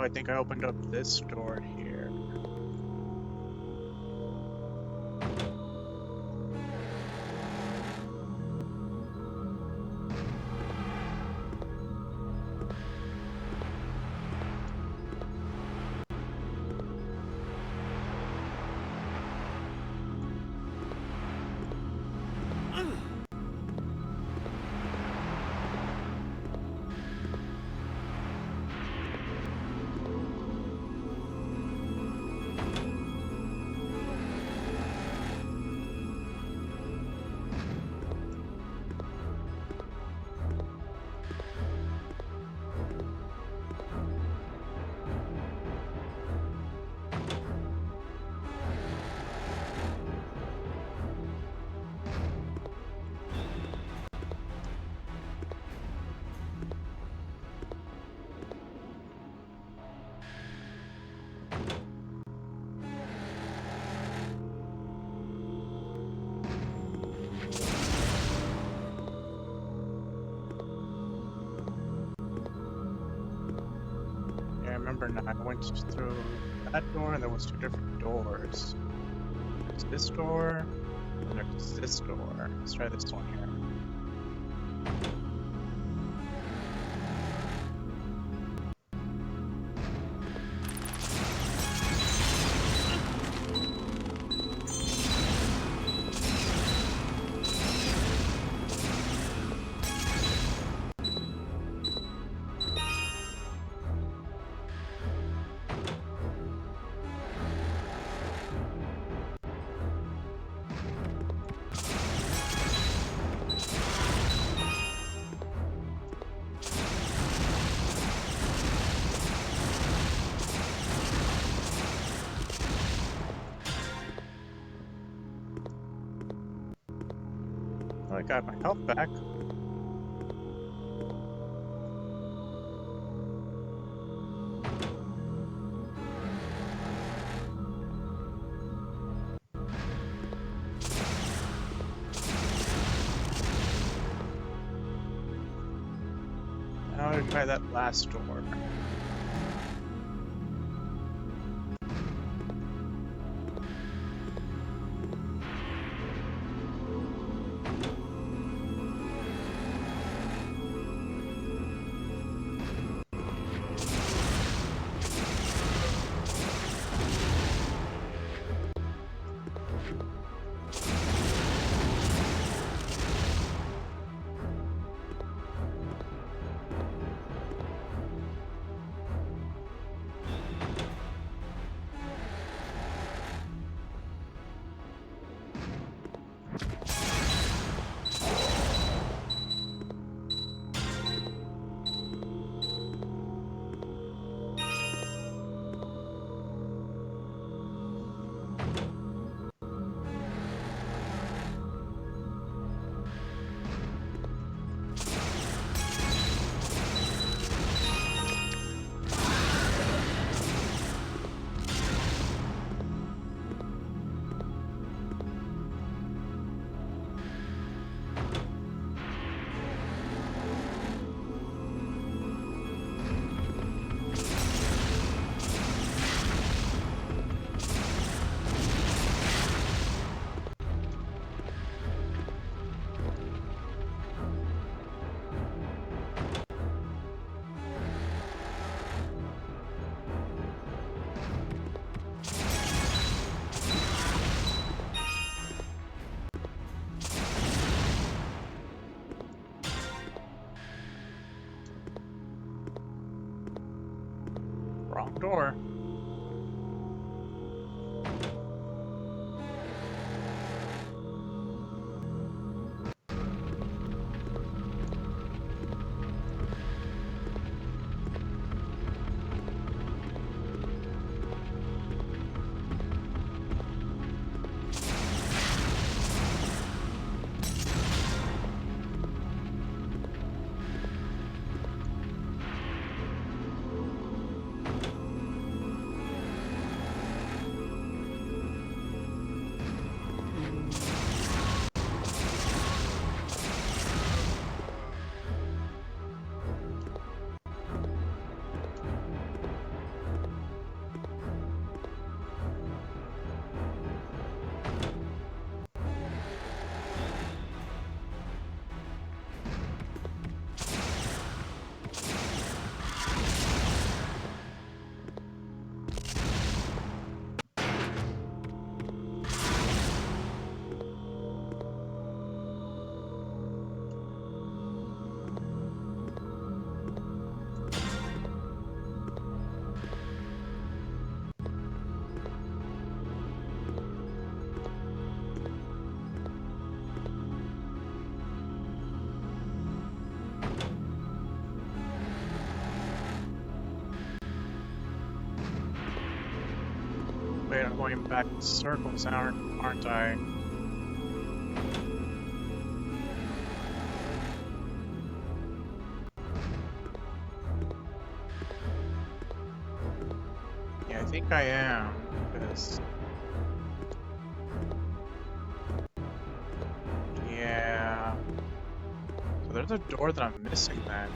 I think I opened up this door here. Yeah, I remember now. I went through that door and there was two different doors. There's this door, and there's this door. Let's try this one here. Oh, I got my health back. Now to try that last door. Wrong door. going back in circles, aren't I? Yeah, I think I am, because... Yeah... So there's a door that I'm missing then.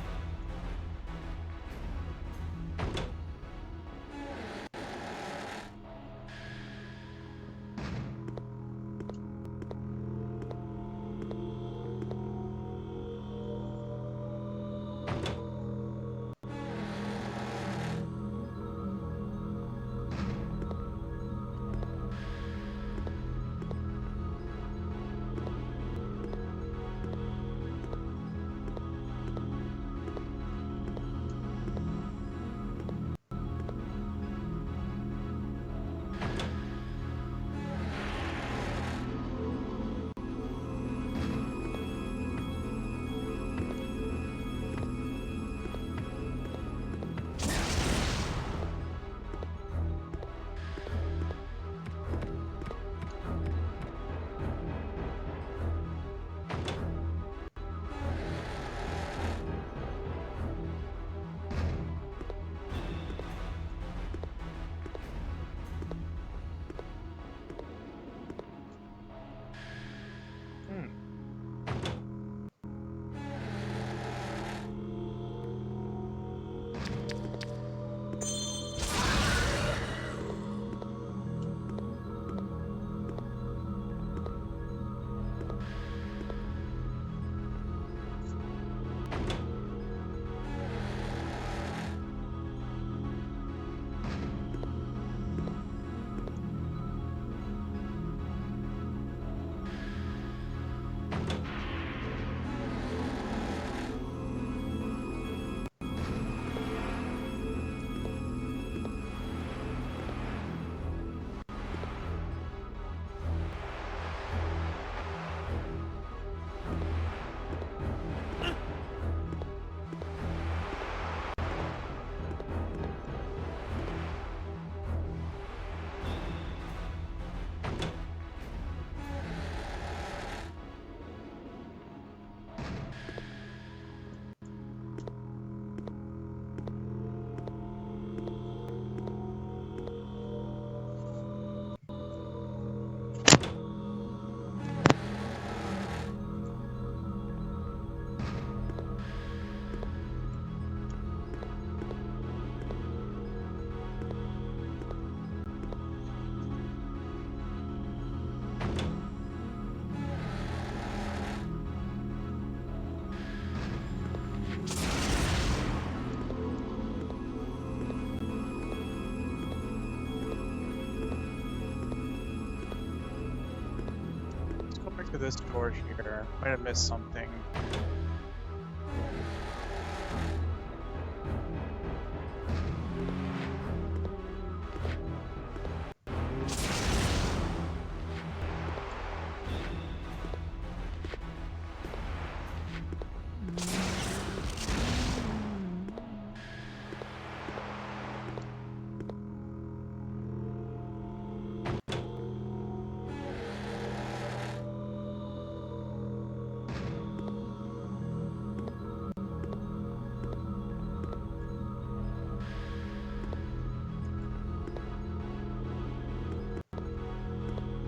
To this door here. Might have missed something.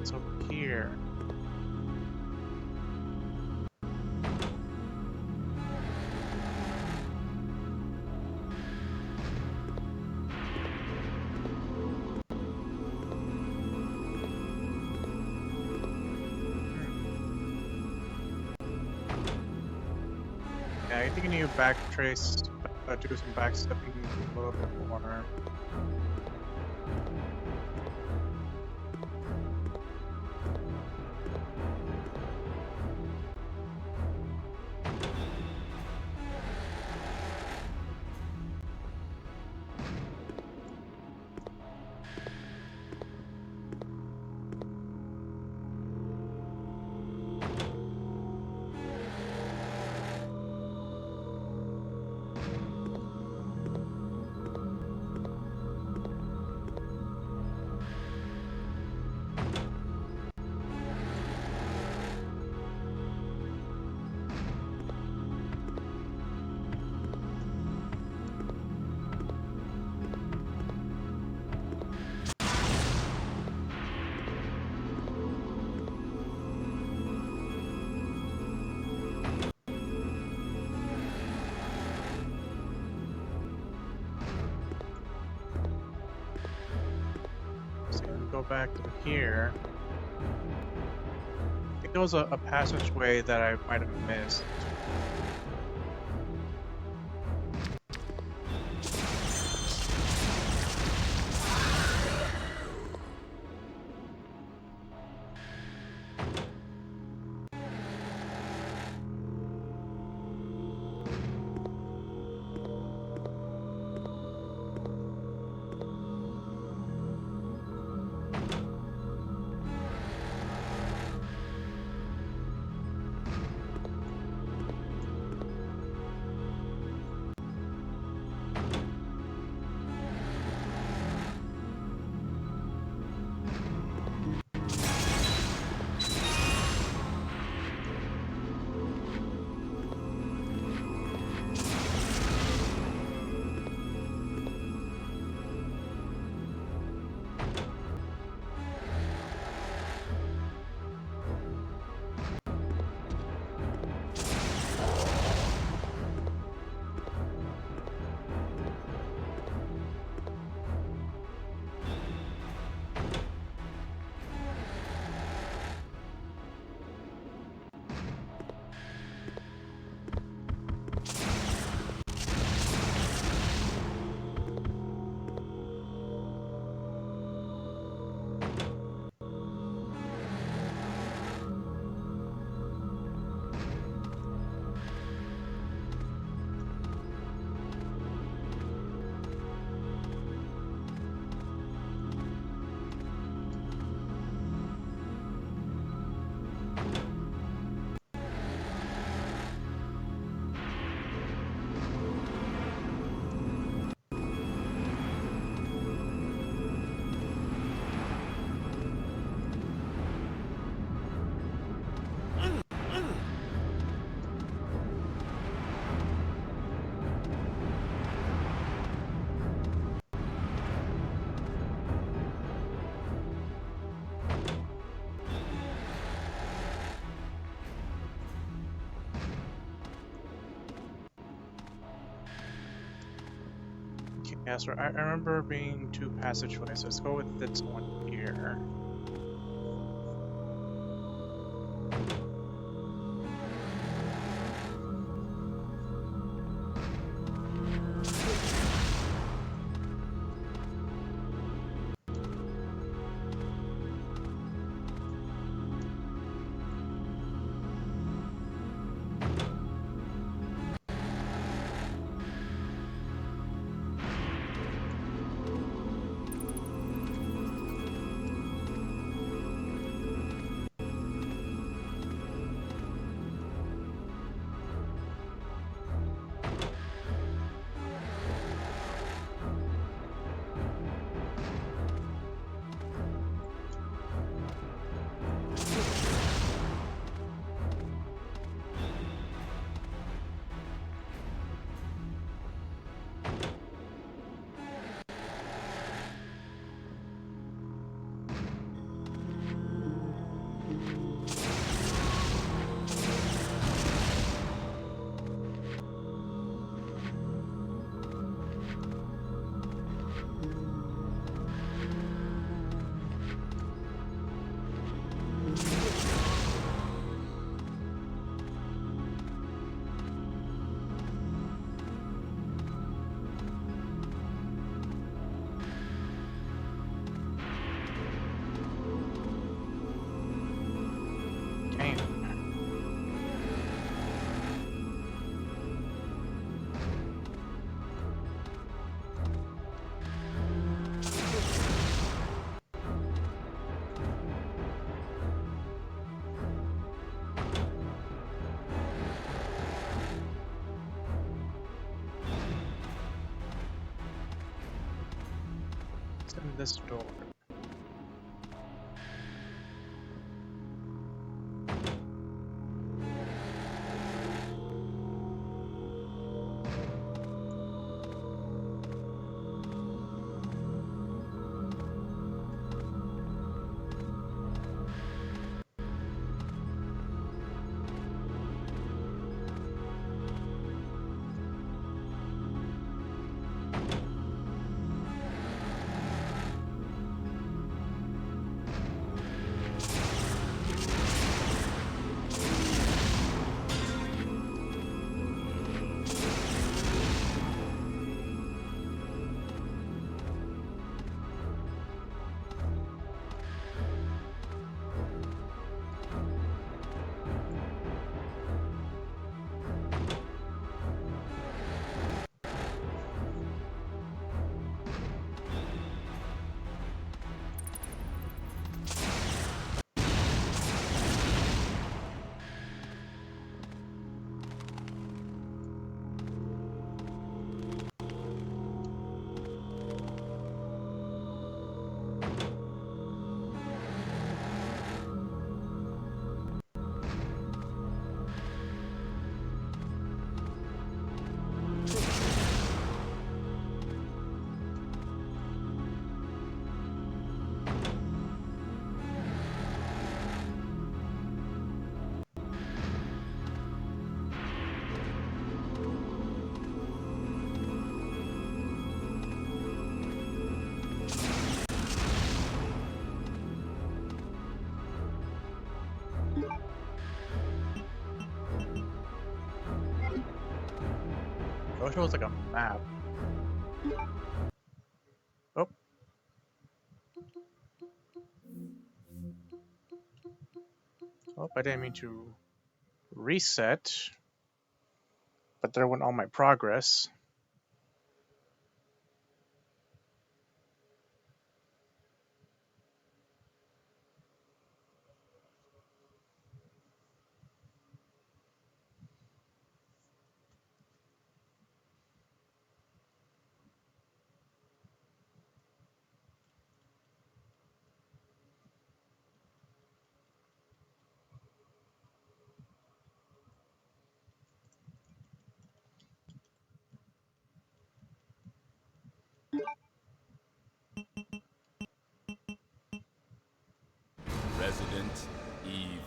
So here. Yeah, I think I need to backtrace, do some backstepping a little bit more. go back to here. I think there was a passageway that I might have missed. Yeah, so I remember being two passageways. Let's go with this one here. In this door. Oh, it shows like a map. Oh. Oh, I didn't mean to reset. But there went all my progress. Resident Evil.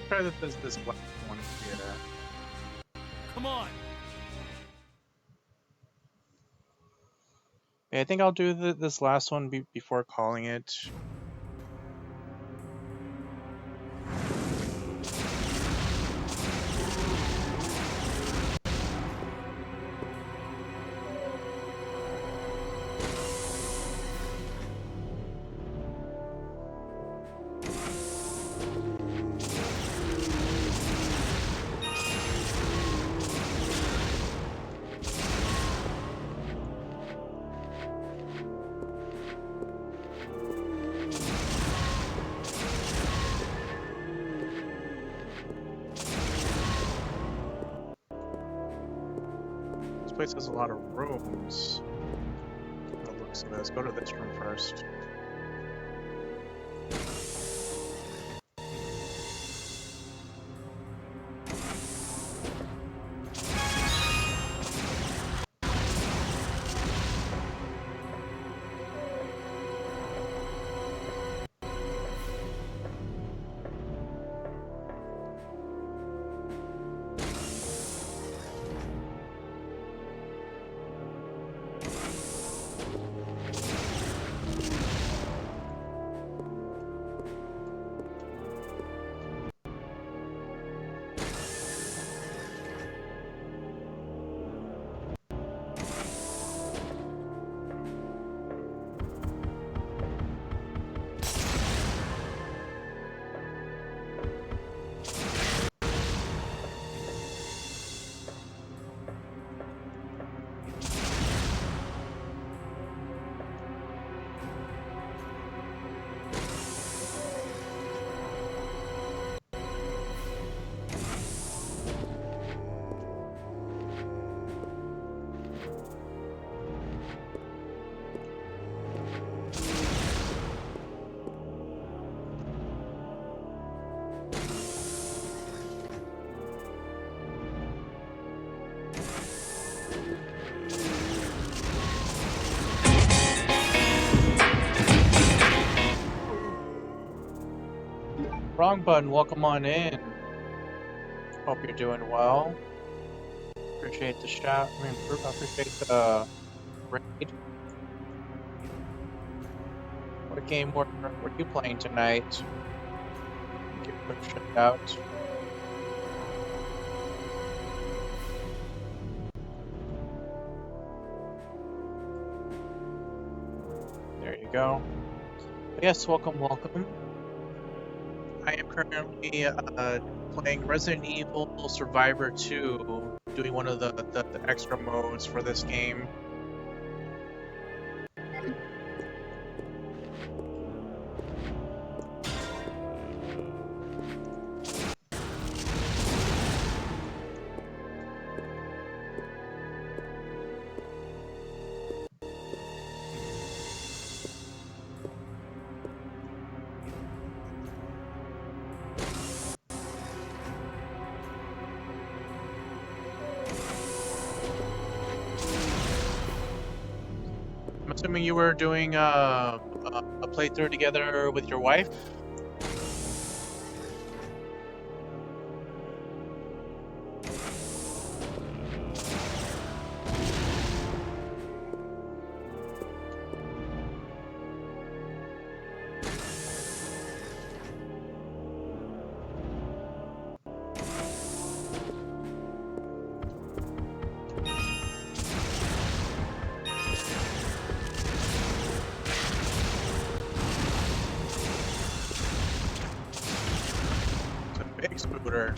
Try this last one here. Come on. Yeah, I think I'll do this last one before calling it. This place has a lot of rooms. By the looks of this. Go to this room first. Wrong button, welcome on in. Hope you're doing well. Appreciate the shout. Appreciate the raid. What game were you playing tonight? Give a quick shout out. There you go. Yes, welcome. I am currently playing Resident Evil Survivor 2, doing one of the extra modes for this game. I'm assuming you were doing a playthrough together with your wife? Scooter.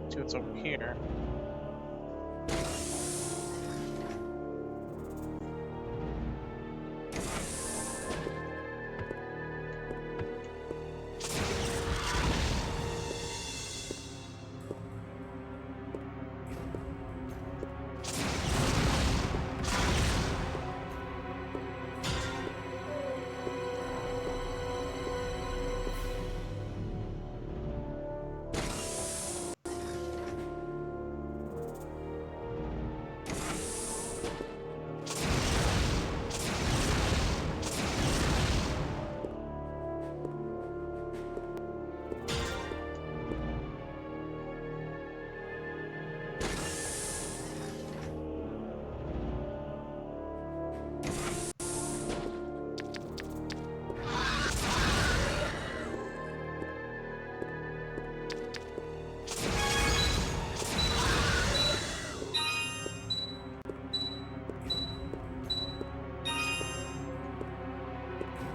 See what's over here.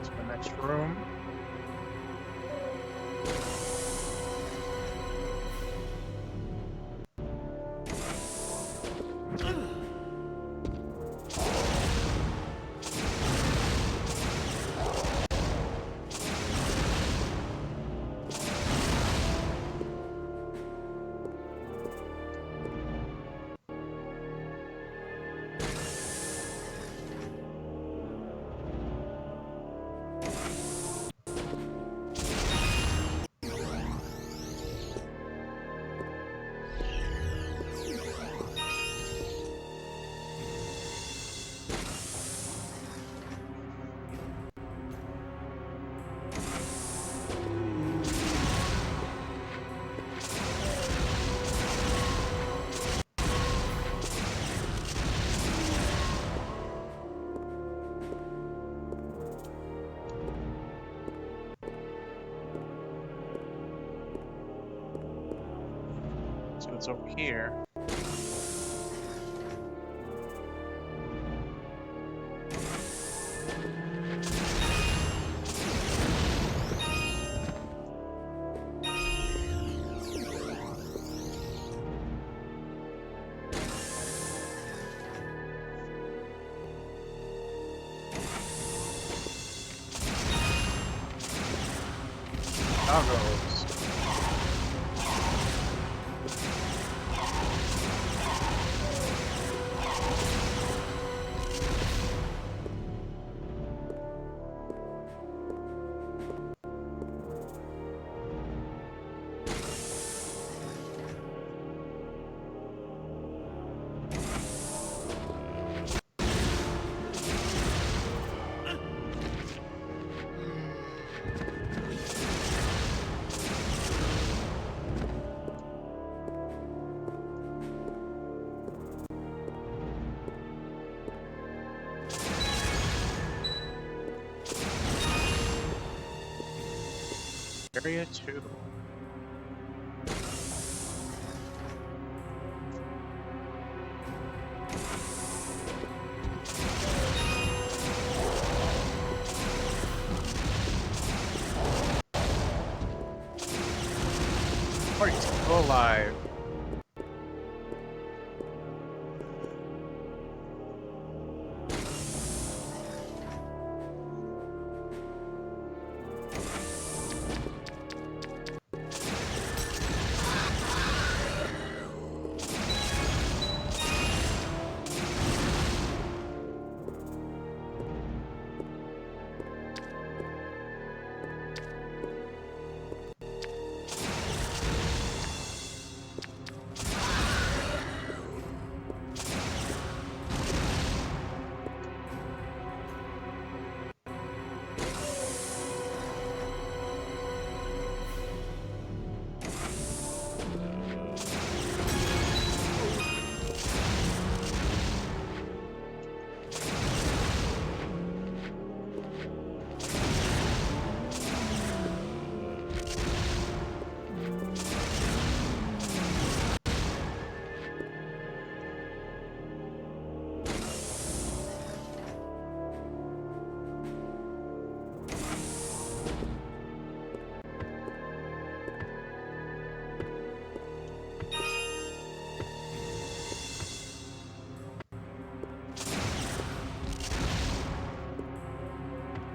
To the next room. See what's over here. Doggos. Area 2. alive.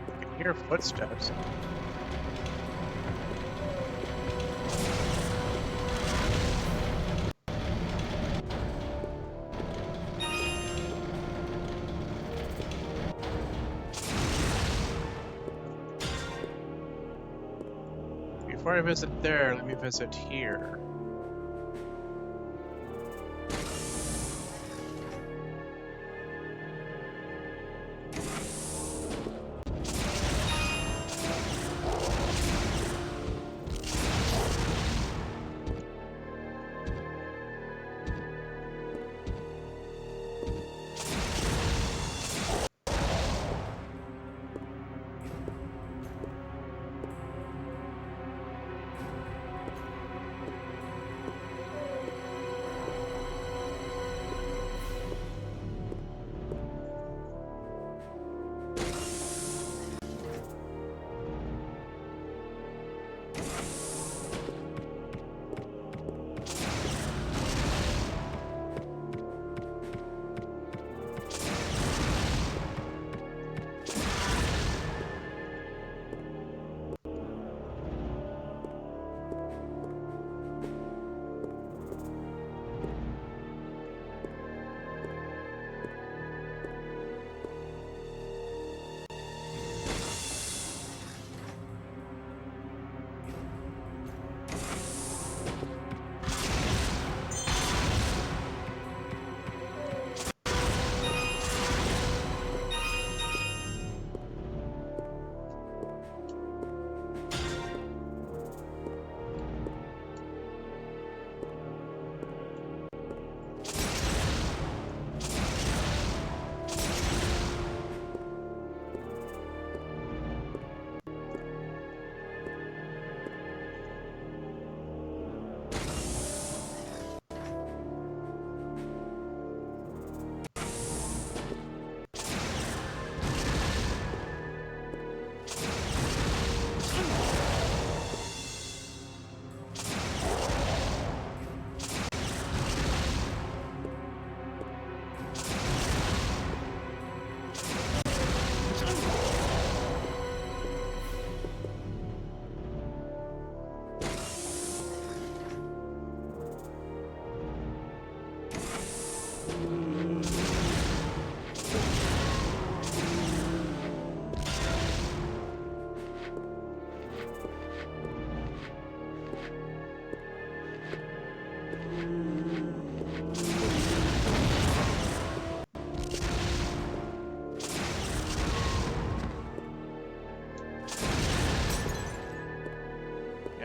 I can hear footsteps. Before I visit there, let me visit here.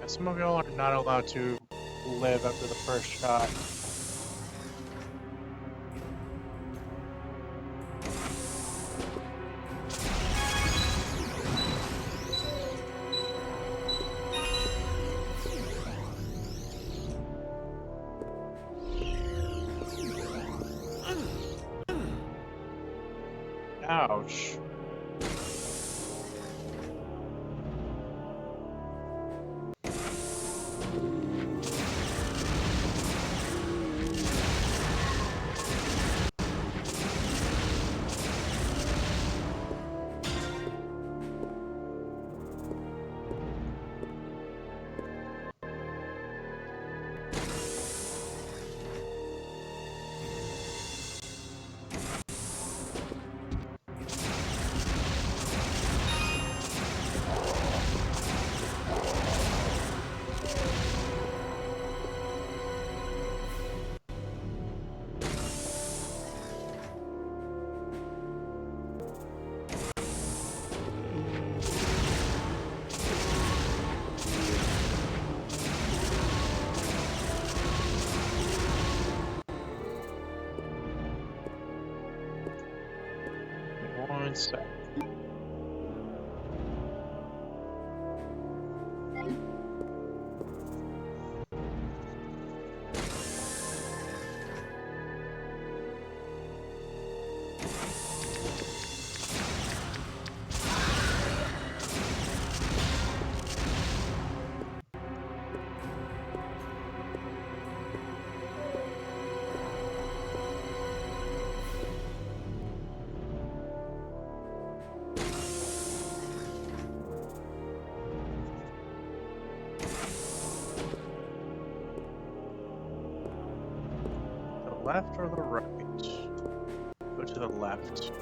Some of y'all are not allowed to live after the first shot. Ouch. and south. The left or the right? Go to the left.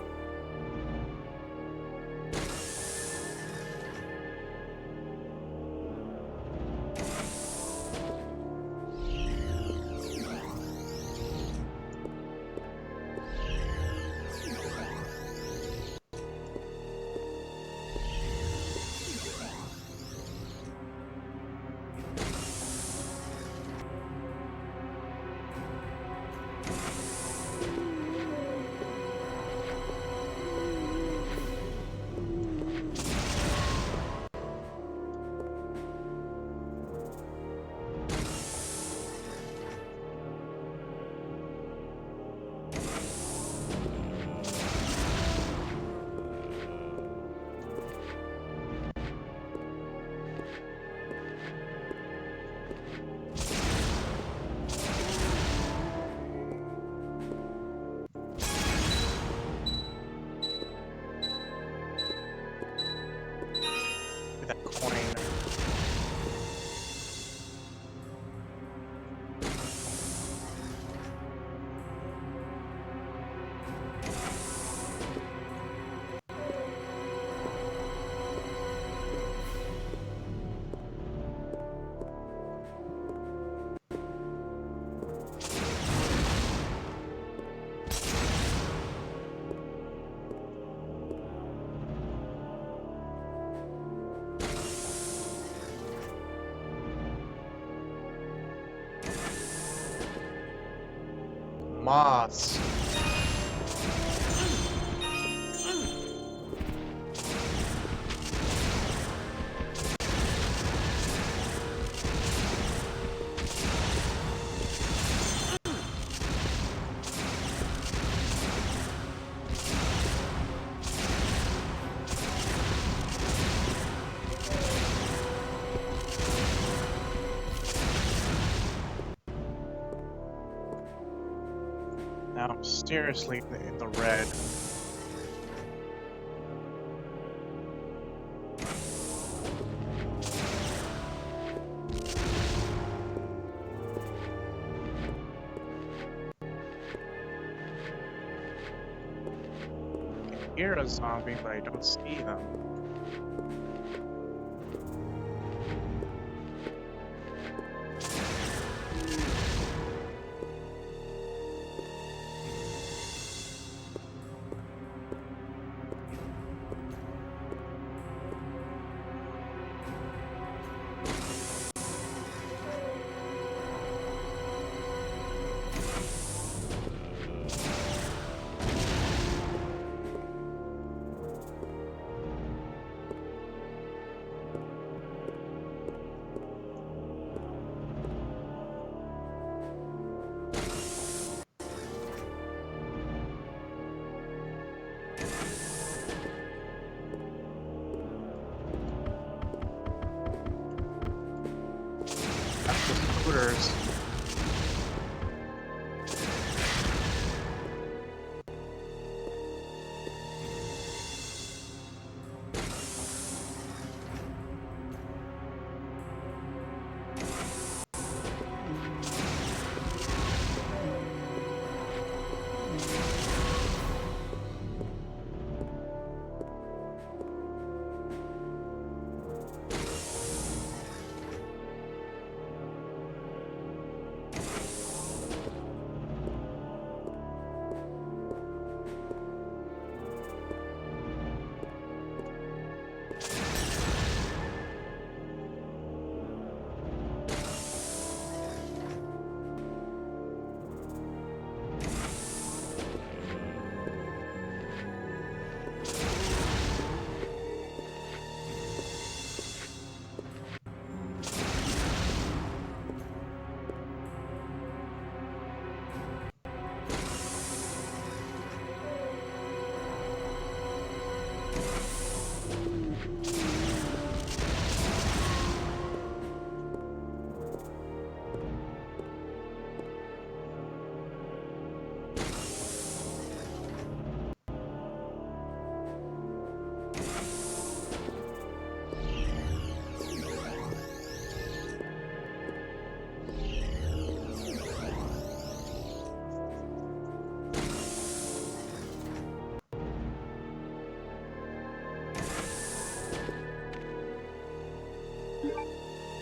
That coin. Moths. Now I'm seriously in the red. I can hear a zombie, but I don't see them. That's the scooters.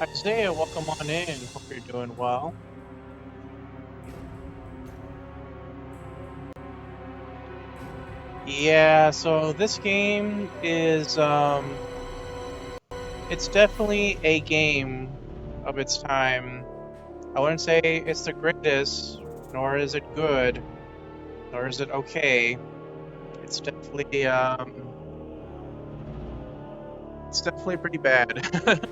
Isaiah, welcome on in. Hope you're doing well. Yeah, so this game is it's definitely a game of its time. I wouldn't say it's the greatest, nor is it good, nor is it okay. It's definitely pretty bad.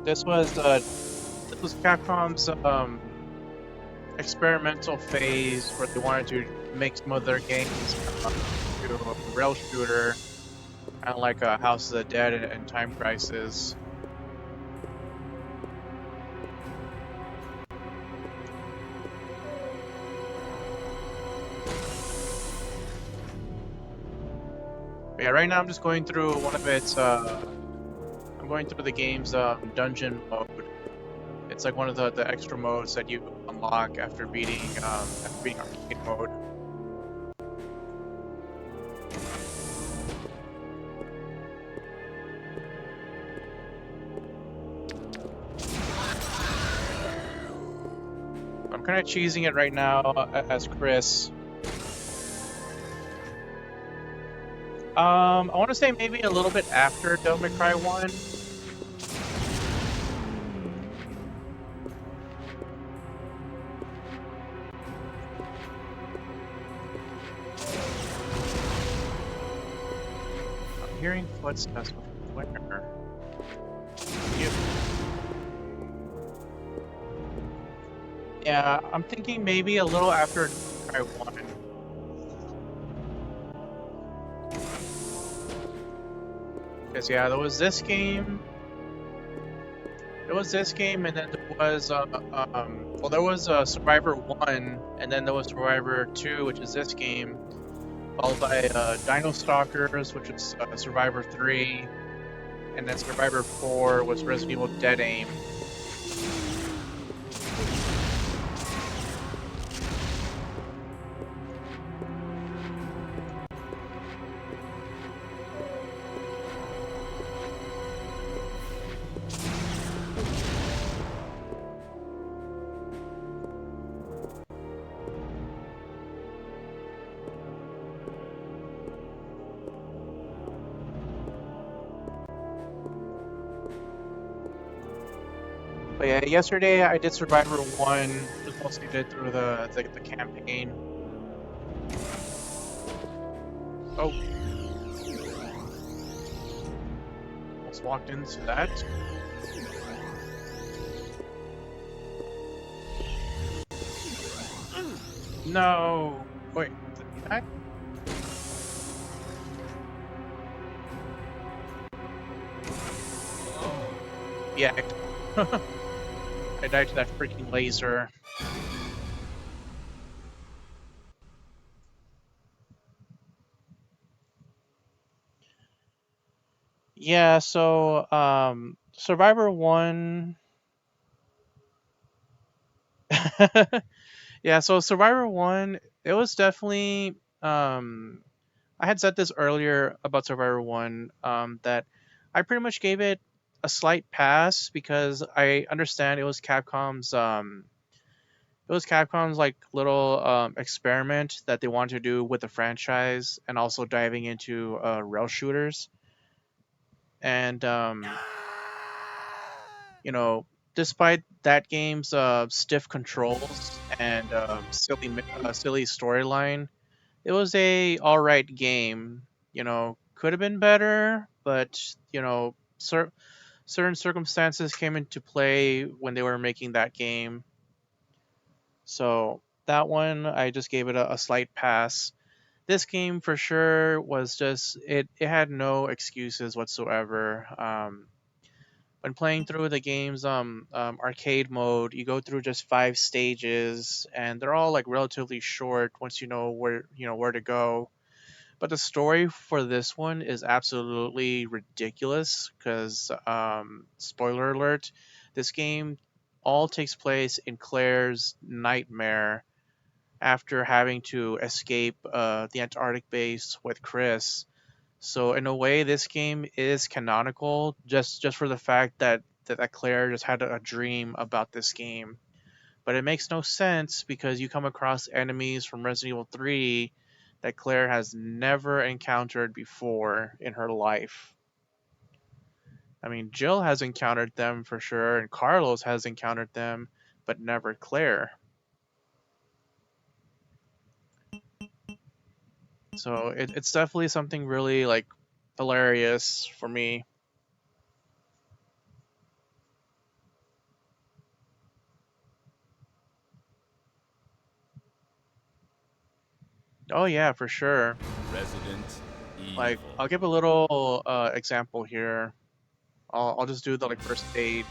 This was Capcom's experimental phase where they wanted to make some of their games to a rail shooter, kind of like House of the Dead and Time Crisis. But yeah, right now I'm just going through one of its. I'm going through the game's dungeon mode. It's like one of the extra modes that you unlock after beating arcade mode. I'm kind of cheesing it right now as Chris. I want to say maybe a little bit after Devil May Cry 1. I'm hearing footsteps. Where? You. Yeah, I'm thinking maybe a little after Devil May Cry 1. Because yeah, there was this game. There was this game, and then there was well, there was Survivor 1, and then there was Survivor 2, which is this game, followed by Dino Stalkers, which is Survivor 3, and then Survivor 4 was Resident Evil Dead Aim. But yeah, yesterday I did Survivor 1, just mostly did through the campaign. Oh. Almost walked into that. No! Wait, did I? Yeah. I died to that freaking laser. Yeah, so Survivor 1. Yeah, so Survivor 1, it was definitely I had said this earlier about Survivor 1, that I pretty much gave it a slight pass because I understand it was Capcom's like little experiment that they wanted to do with the franchise and also diving into rail shooters. And you know, despite that game's stiff controls and silly storyline, it was a all right game. You know, could have been better, but you know, certain circumstances came into play when they were making that game. So that one, I just gave it a slight pass. This game for sure was just it had no excuses whatsoever. When playing through the game's arcade mode, you go through just 5 stages, and they're all like relatively short once you know where to go. But the story for this one is absolutely ridiculous because, spoiler alert, this game all takes place in Claire's nightmare after having to escape the Antarctic base with Chris. So in a way, this game is canonical just for the fact that Claire just had a dream about this game. But it makes no sense because you come across enemies from Resident Evil 3 that Claire has never encountered before in her life. I mean, Jill has encountered them for sure, and Carlos has encountered them, but never Claire. So it's definitely something really like hilarious for me. Oh yeah, for sure. Resident Evil. Like I'll give a little example here. I'll just do the like first stage.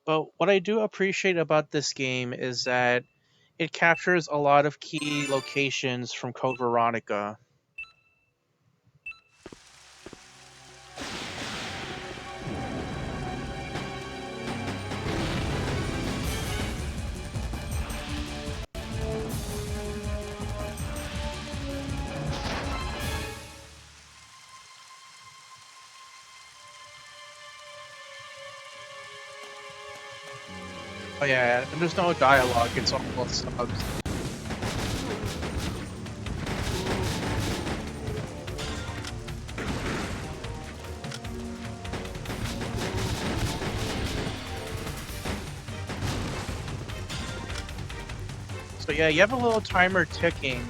But what I do appreciate about this game is that it captures a lot of key locations from Code Veronica. Oh yeah, and there's no dialogue, it's all subs. So yeah, you have a little timer ticking,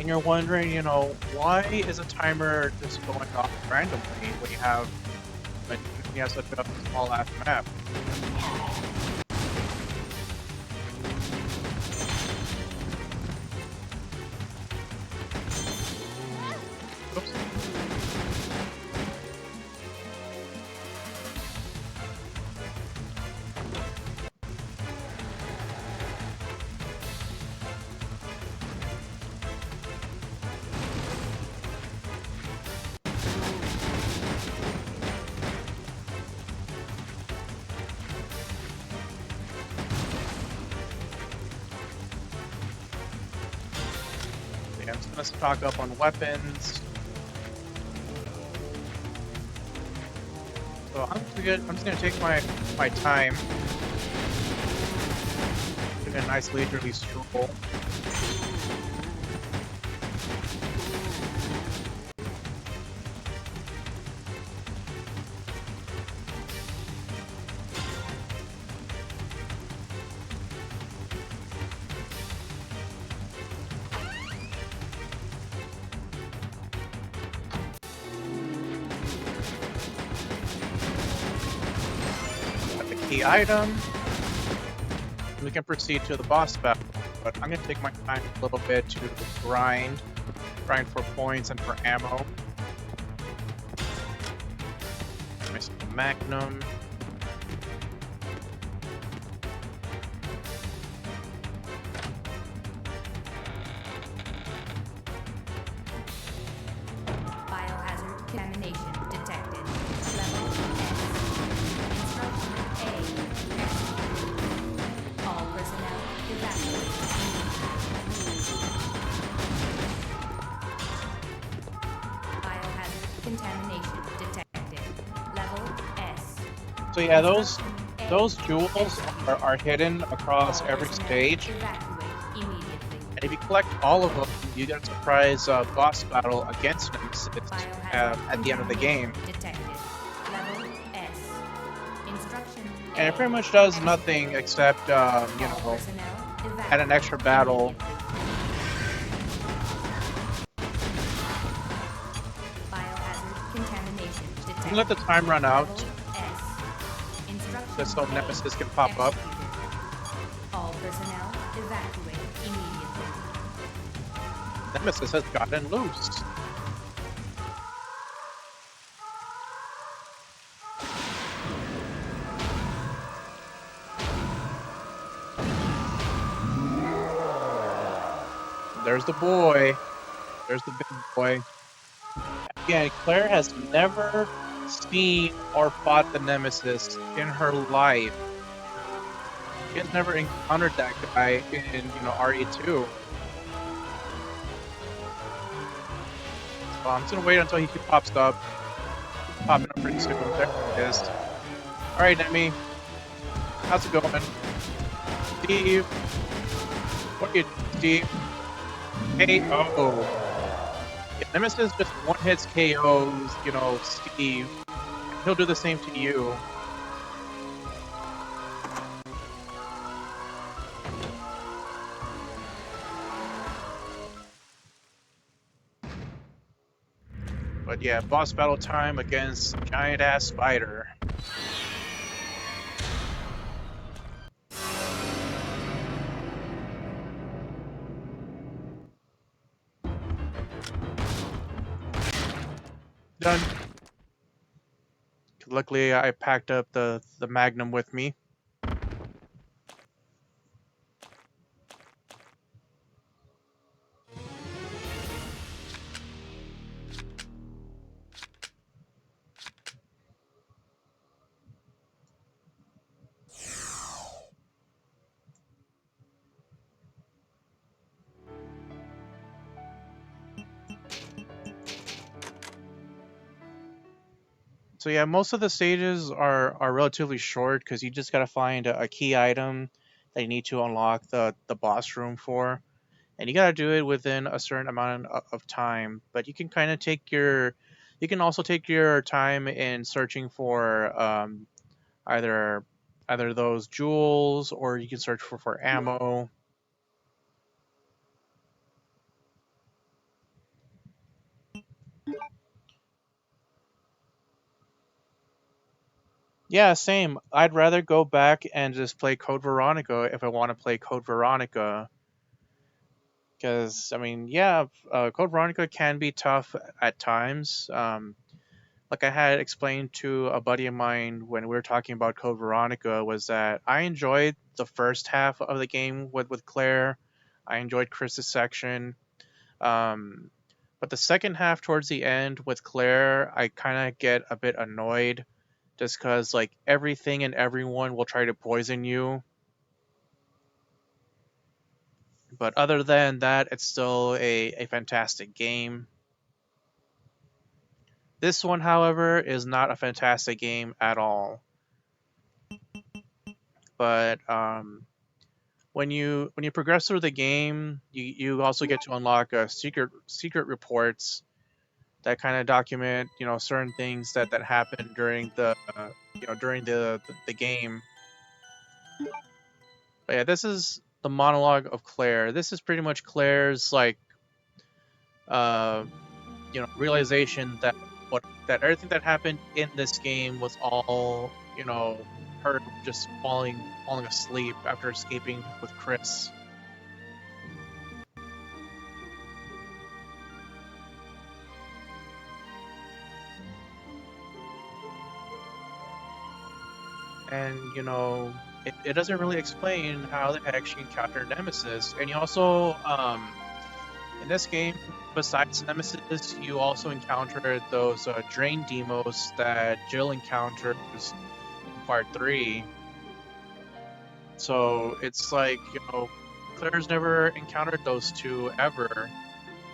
and you're wondering, why is a timer just going off randomly when you have such a small ass map? Oops. Yeah, I'm just gonna stock up on weapons. So I'm just gonna take my time. Get a nice leisurely stroll. Key item. We can proceed to the boss battle, but I'm gonna take my time a little bit to grind for points and for ammo. Miss the Magnum. Biohazard contamination detected. Level S. Instruction A. All personnel evacuate. Biohazard contamination detected. Level S. So yeah, those Instruction A. jewels are hidden across All every personnel stage, Evacuate immediately. and if you collect all of them, you get a surprise boss battle against Nemesis Biohazard at the end of the game. detected. Level S. Instruction And it A. pretty much does nothing except, All personnel add an extra battle. Biohazard contamination You detected. can let the time run out, Level S. Instruction just so A. Nemesis can pop up. Executed. All personnel evacuate immediately. Nemesis has gotten loose. there's the boy. There's the big boy. Again, Claire has never seen or fought the Nemesis in her life. She has never encountered that guy in, RE2. So I'm just gonna wait until he pops up. Popping up pretty soon. There he is. Alright, Nemi. How's it going? Steve. What are you doing, Steve? KO. Yeah, Nemesis just one hits KOs, Steve. He'll do the same to you. But yeah, boss battle time against giant ass spider. Done. Luckily, I packed up the Magnum with me. So yeah, most of the stages are relatively short because you just gotta find a key item that you need to unlock the boss room for, and you gotta do it within a certain amount of time. But you can kind of you can also take your time in searching for either those jewels, or you can search for ammo. Yeah, same. I'd rather go back and just play Code Veronica if I want to play Code Veronica. Because, I mean, yeah, Code Veronica can be tough at times. Like I had explained to a buddy of mine when we were talking about Code Veronica, was that I enjoyed the first half of the game with Claire. I enjoyed Chris's section. Um, but the second half towards the end with Claire, I kind of get a bit annoyed just because, like, everything and everyone will try to poison you. But other than that, it's still a fantastic game. This one, however, is not a fantastic game at all. But when you progress through the game, you also get to unlock secret reports that kind of document certain things that happen during the game. But yeah, this is the monologue of Claire. This is pretty much Claire's like realization that everything that happened in this game was all her just falling asleep after escaping with Chris. And it doesn't really explain how the heck she encountered Nemesis. And you also in this game, besides Nemesis, you also encountered those Drain Demos that Jill encounters in Part 3. So it's like, Claire's never encountered those two ever.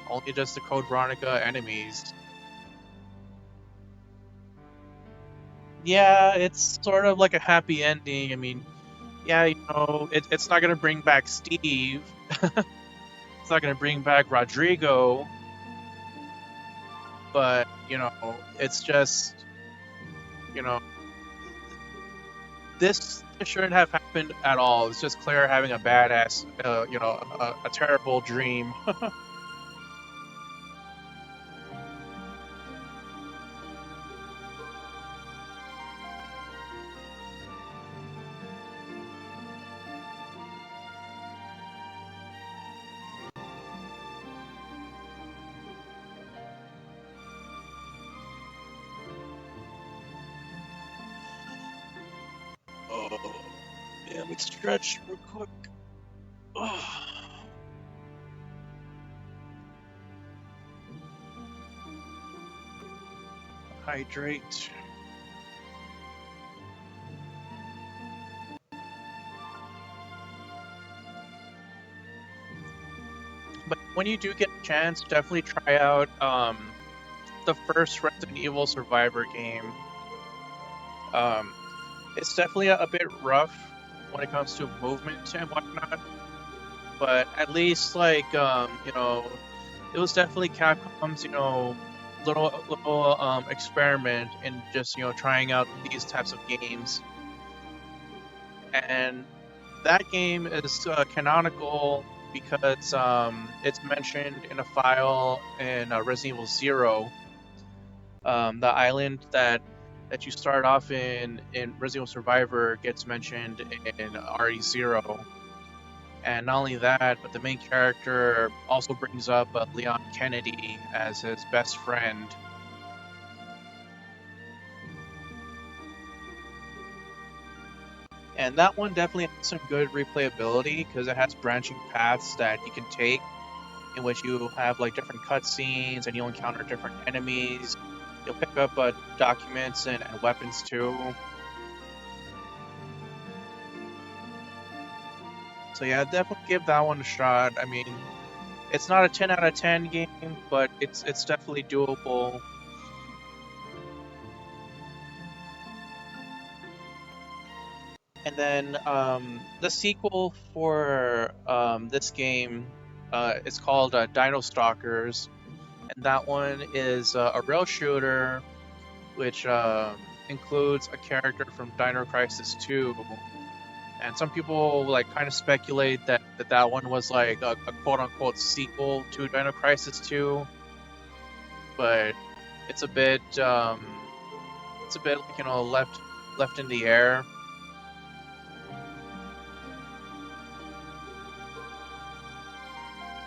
Only just the Code Veronica enemies. Yeah, it's sort of like a happy ending. I mean, yeah, it's not gonna bring back Steve. It's not gonna bring back Rodrigo. But, it's just, this shouldn't have happened at all. It's just Claire having a badass, a terrible dream. Oh, yeah, let's stretch real quick. Oh. Hydrate. But when you do get a chance, definitely try out the first Resident Evil Survivor game. It's definitely a bit rough when it comes to movement and whatnot, but at least like it was definitely Capcom's little experiment in just trying out these types of games, and that game is canonical because it's mentioned in a file in Resident Evil Zero. The island that you start off in Resident Evil Survivor gets mentioned in RE0. And not only that, but the main character also brings up Leon Kennedy as his best friend. And that one definitely has some good replayability because it has branching paths that you can take, in which you have like different cutscenes and you'll encounter different enemies. You'll pick up documents and weapons too. So yeah, definitely give that one a shot. I mean, it's not a 10 out of 10 game, but it's definitely doable. And then the sequel for this game is called Dino Stalkers, and that one is a rail shooter, which includes a character from Dino Crisis 2. And some people like kind of speculate that one was like a quote-unquote sequel to Dino Crisis 2, but it's a bit like left in the air.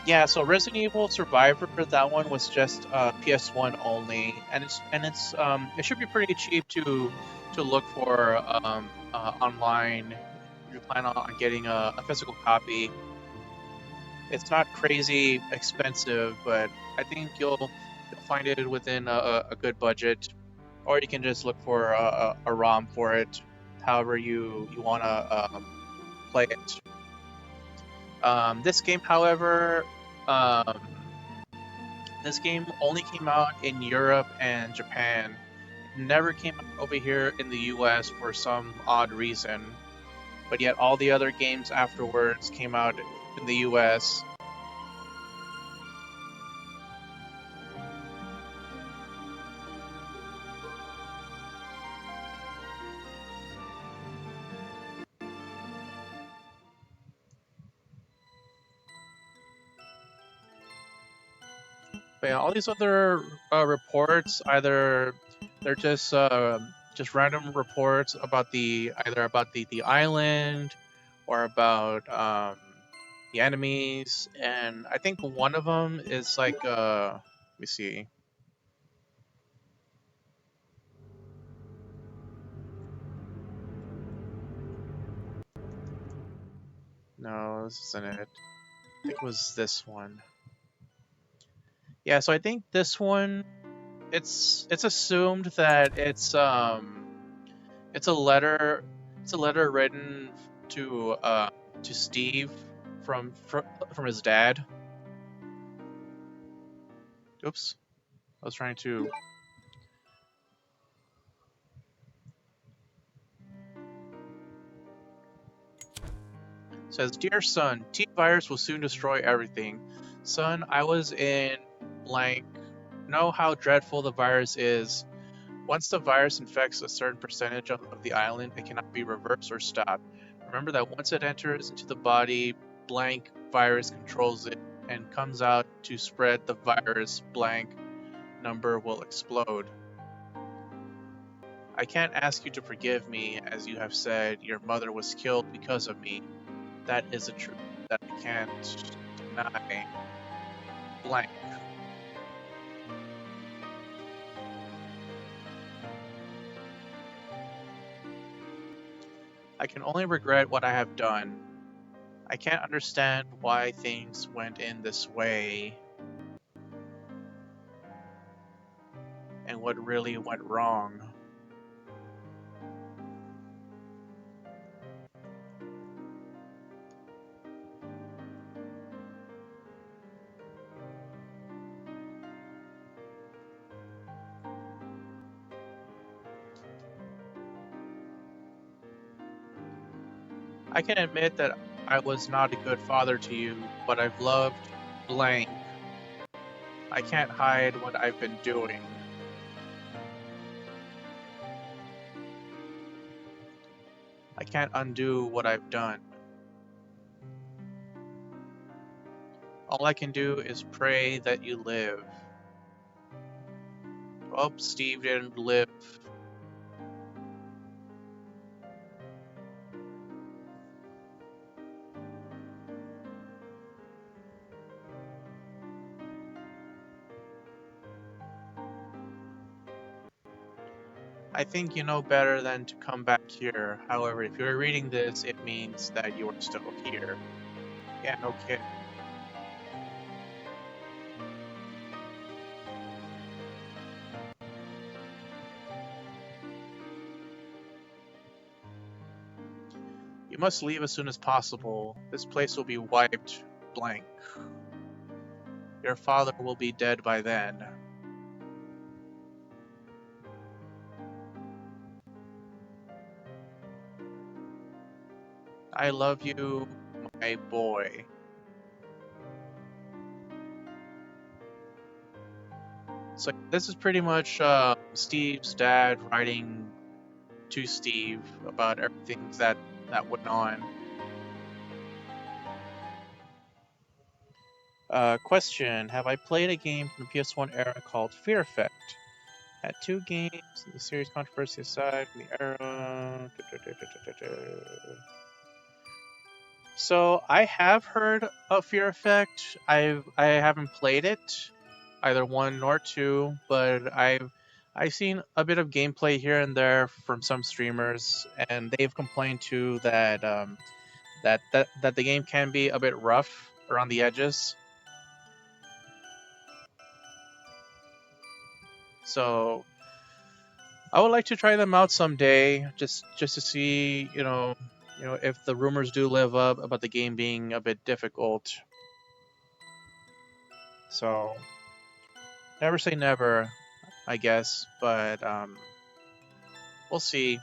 Yeah, so Resident Evil Survivor, that one was just PS1 only, and it's it should be pretty cheap to look for online if you plan on getting a physical copy. It's not crazy expensive, but I think you'll find it within a good budget, or you can just look for a ROM for it, however you want to play it. This game, however, um, this game only came out in Europe and Japan. It never came out over here in the US for some odd reason. But yet all the other games afterwards came out in the US. But yeah, all these other reports, either they're just random reports about either about the island or about the enemies, and I think one of them is like let me see. No, this isn't it. I think it was this one. Yeah, so I think this one, it's assumed that it's a letter written to Steve from his dad. Oops, I was trying to. It says, "Dear son, T virus will soon destroy everything. Son, I was in blank. Know how dreadful the virus is. Once the virus infects a certain percentage of the island, it cannot be reversed or stopped. Remember that once it enters into the body, blank virus controls it and comes out to spread the virus, blank number will explode. I can't ask you to forgive me, as you have said your mother was killed because of me. That is a truth that I can't deny. Blank." I can only regret what I have done. I can't understand why things went in this way. And and what really went wrong. I can admit that I was not a good father to you, but I've loved blank. I can't hide what I've been doing. I can't undo what I've done. All I can do is pray that you live. Oh, Steve didn't live. I think you know better than to come back here. However, if you're reading this, it means that you're still here. Yeah, no kidding. You must leave as soon as possible. This place will be wiped blank. Your father will be dead by then. I love you, my boy. So this is pretty much Steve's dad writing to Steve about everything that went on. Question: have I played a game from the PS1 era called Fear Effect? Had 2 games in the series, controversy aside from the era. So I have heard of Fear Effect. I haven't played it, either 1 nor 2, but I've seen a bit of gameplay here and there from some streamers, and they've complained too that that the game can be a bit rough around the edges. So I would like to try them out someday, just to see, you know, if the rumors do live up about the game being a bit difficult. So never say never, I guess, but we'll see.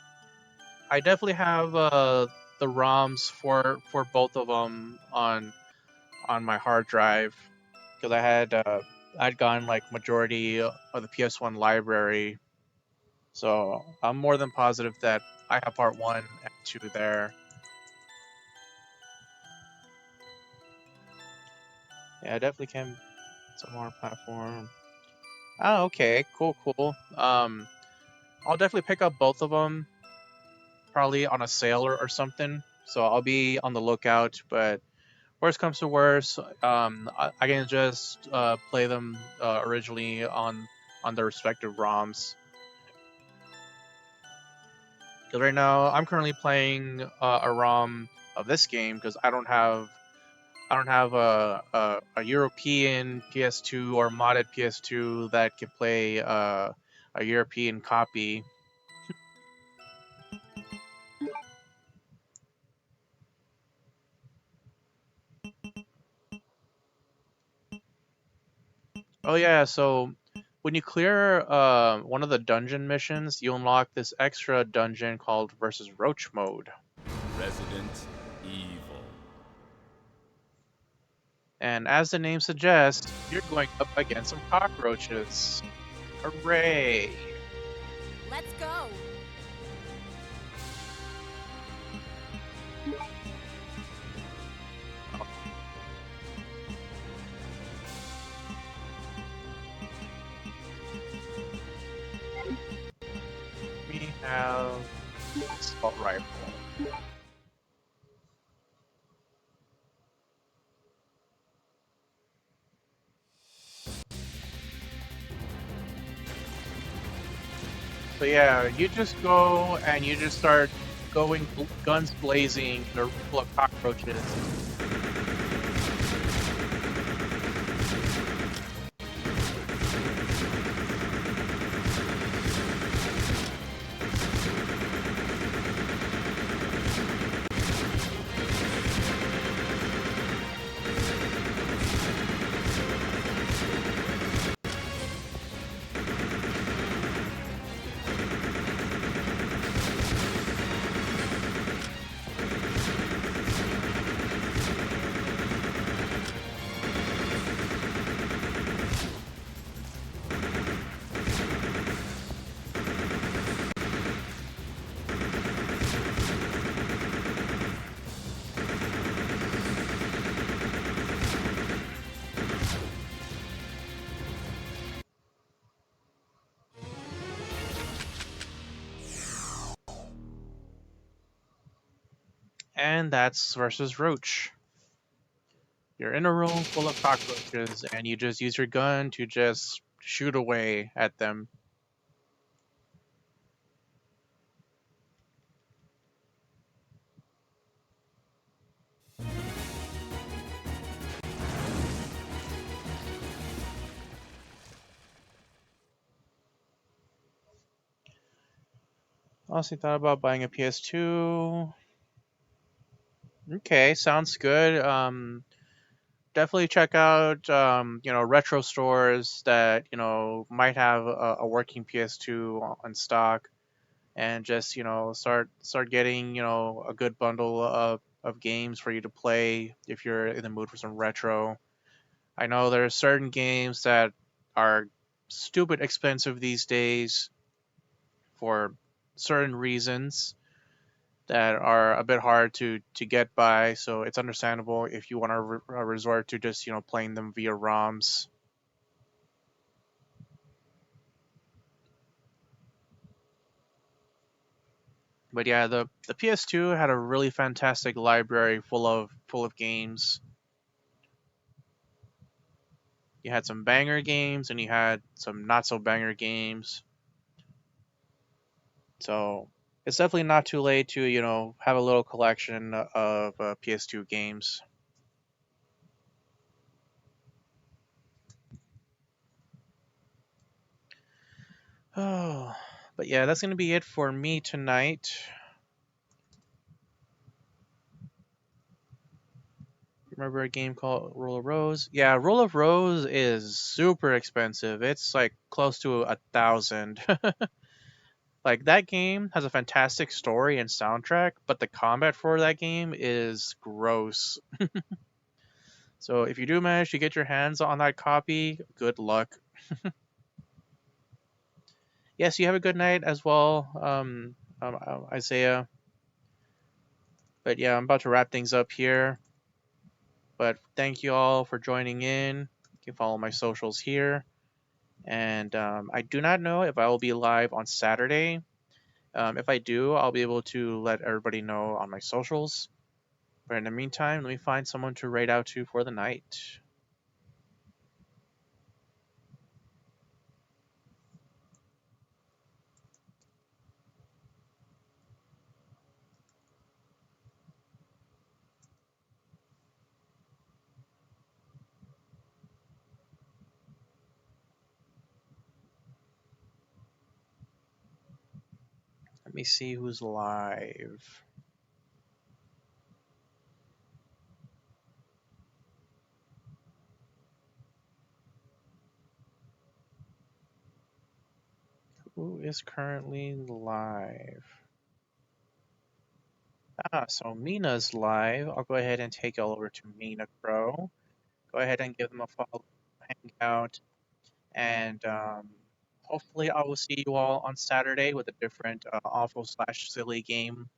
I definitely have the ROMs for both of them on my hard drive, because I'd gotten like majority of the PS1 library, so I'm more than positive that I have part 1 and 2 there. Yeah, I definitely can. Some more platform. Oh, okay, cool. I'll definitely pick up both of them, probably on a sale or something. So I'll be on the lookout. But worst comes to worst, I can just play them originally on their respective ROMs. Because right now I'm currently playing a ROM of this game because I don't have a European PS2 or modded PS2 that can play a European copy. Oh yeah, so when you clear one of the dungeon missions, you unlock this extra dungeon called Versus Roach Mode. Resident Evil. And as the name suggests, you're going up against some cockroaches. Hooray! Let's go. We have assault rifle. So yeah, you just go and you just start going guns blazing in a room full of cockroaches. And that's versus Roach. You're in a room full of cockroaches, and you just use your gun to just shoot away at them. Honestly thought about buying a PS2. Okay, sounds good. Definitely check out retro stores that might have a working PS2 on stock, and just start getting a good bundle of games for you to play if you're in the mood for some retro. I know there are certain games that are stupid expensive these days for certain reasons that are a bit hard to get by, so it's understandable if you want to resort to just playing them via ROMs. But yeah, the PS2 had a really fantastic library full of games. You had some banger games and you had some not so banger games. So it's definitely not too late to have a little collection of PS2 games. Oh, but yeah, that's gonna be it for me tonight. Remember a game called Rule of Rose? Yeah, Rule of Rose is super expensive. It's like close to 1,000. Like that game has a fantastic story and soundtrack, but the combat for that game is gross. So if you do manage to get your hands on that copy, good luck. Yes, you have a good night as well, Isaiah. But yeah, I'm about to wrap things up here. But thank you all for joining in. You can follow my socials here. And I do not know if I will be live on Saturday. If I do, I'll be able to let everybody know on my socials. But in the meantime, let me find someone to raid out to for the night. Let me see who's live. Who is currently live? So Mina's live. I'll go ahead and take y'all over to Mina Crow. Go ahead and give them a follow, hang out, and hopefully I will see you all on Saturday with a different awful/silly game.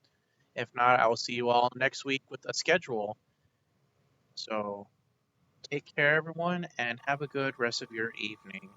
If not, I will see you all next week with a schedule. So take care, everyone, and have a good rest of your evening.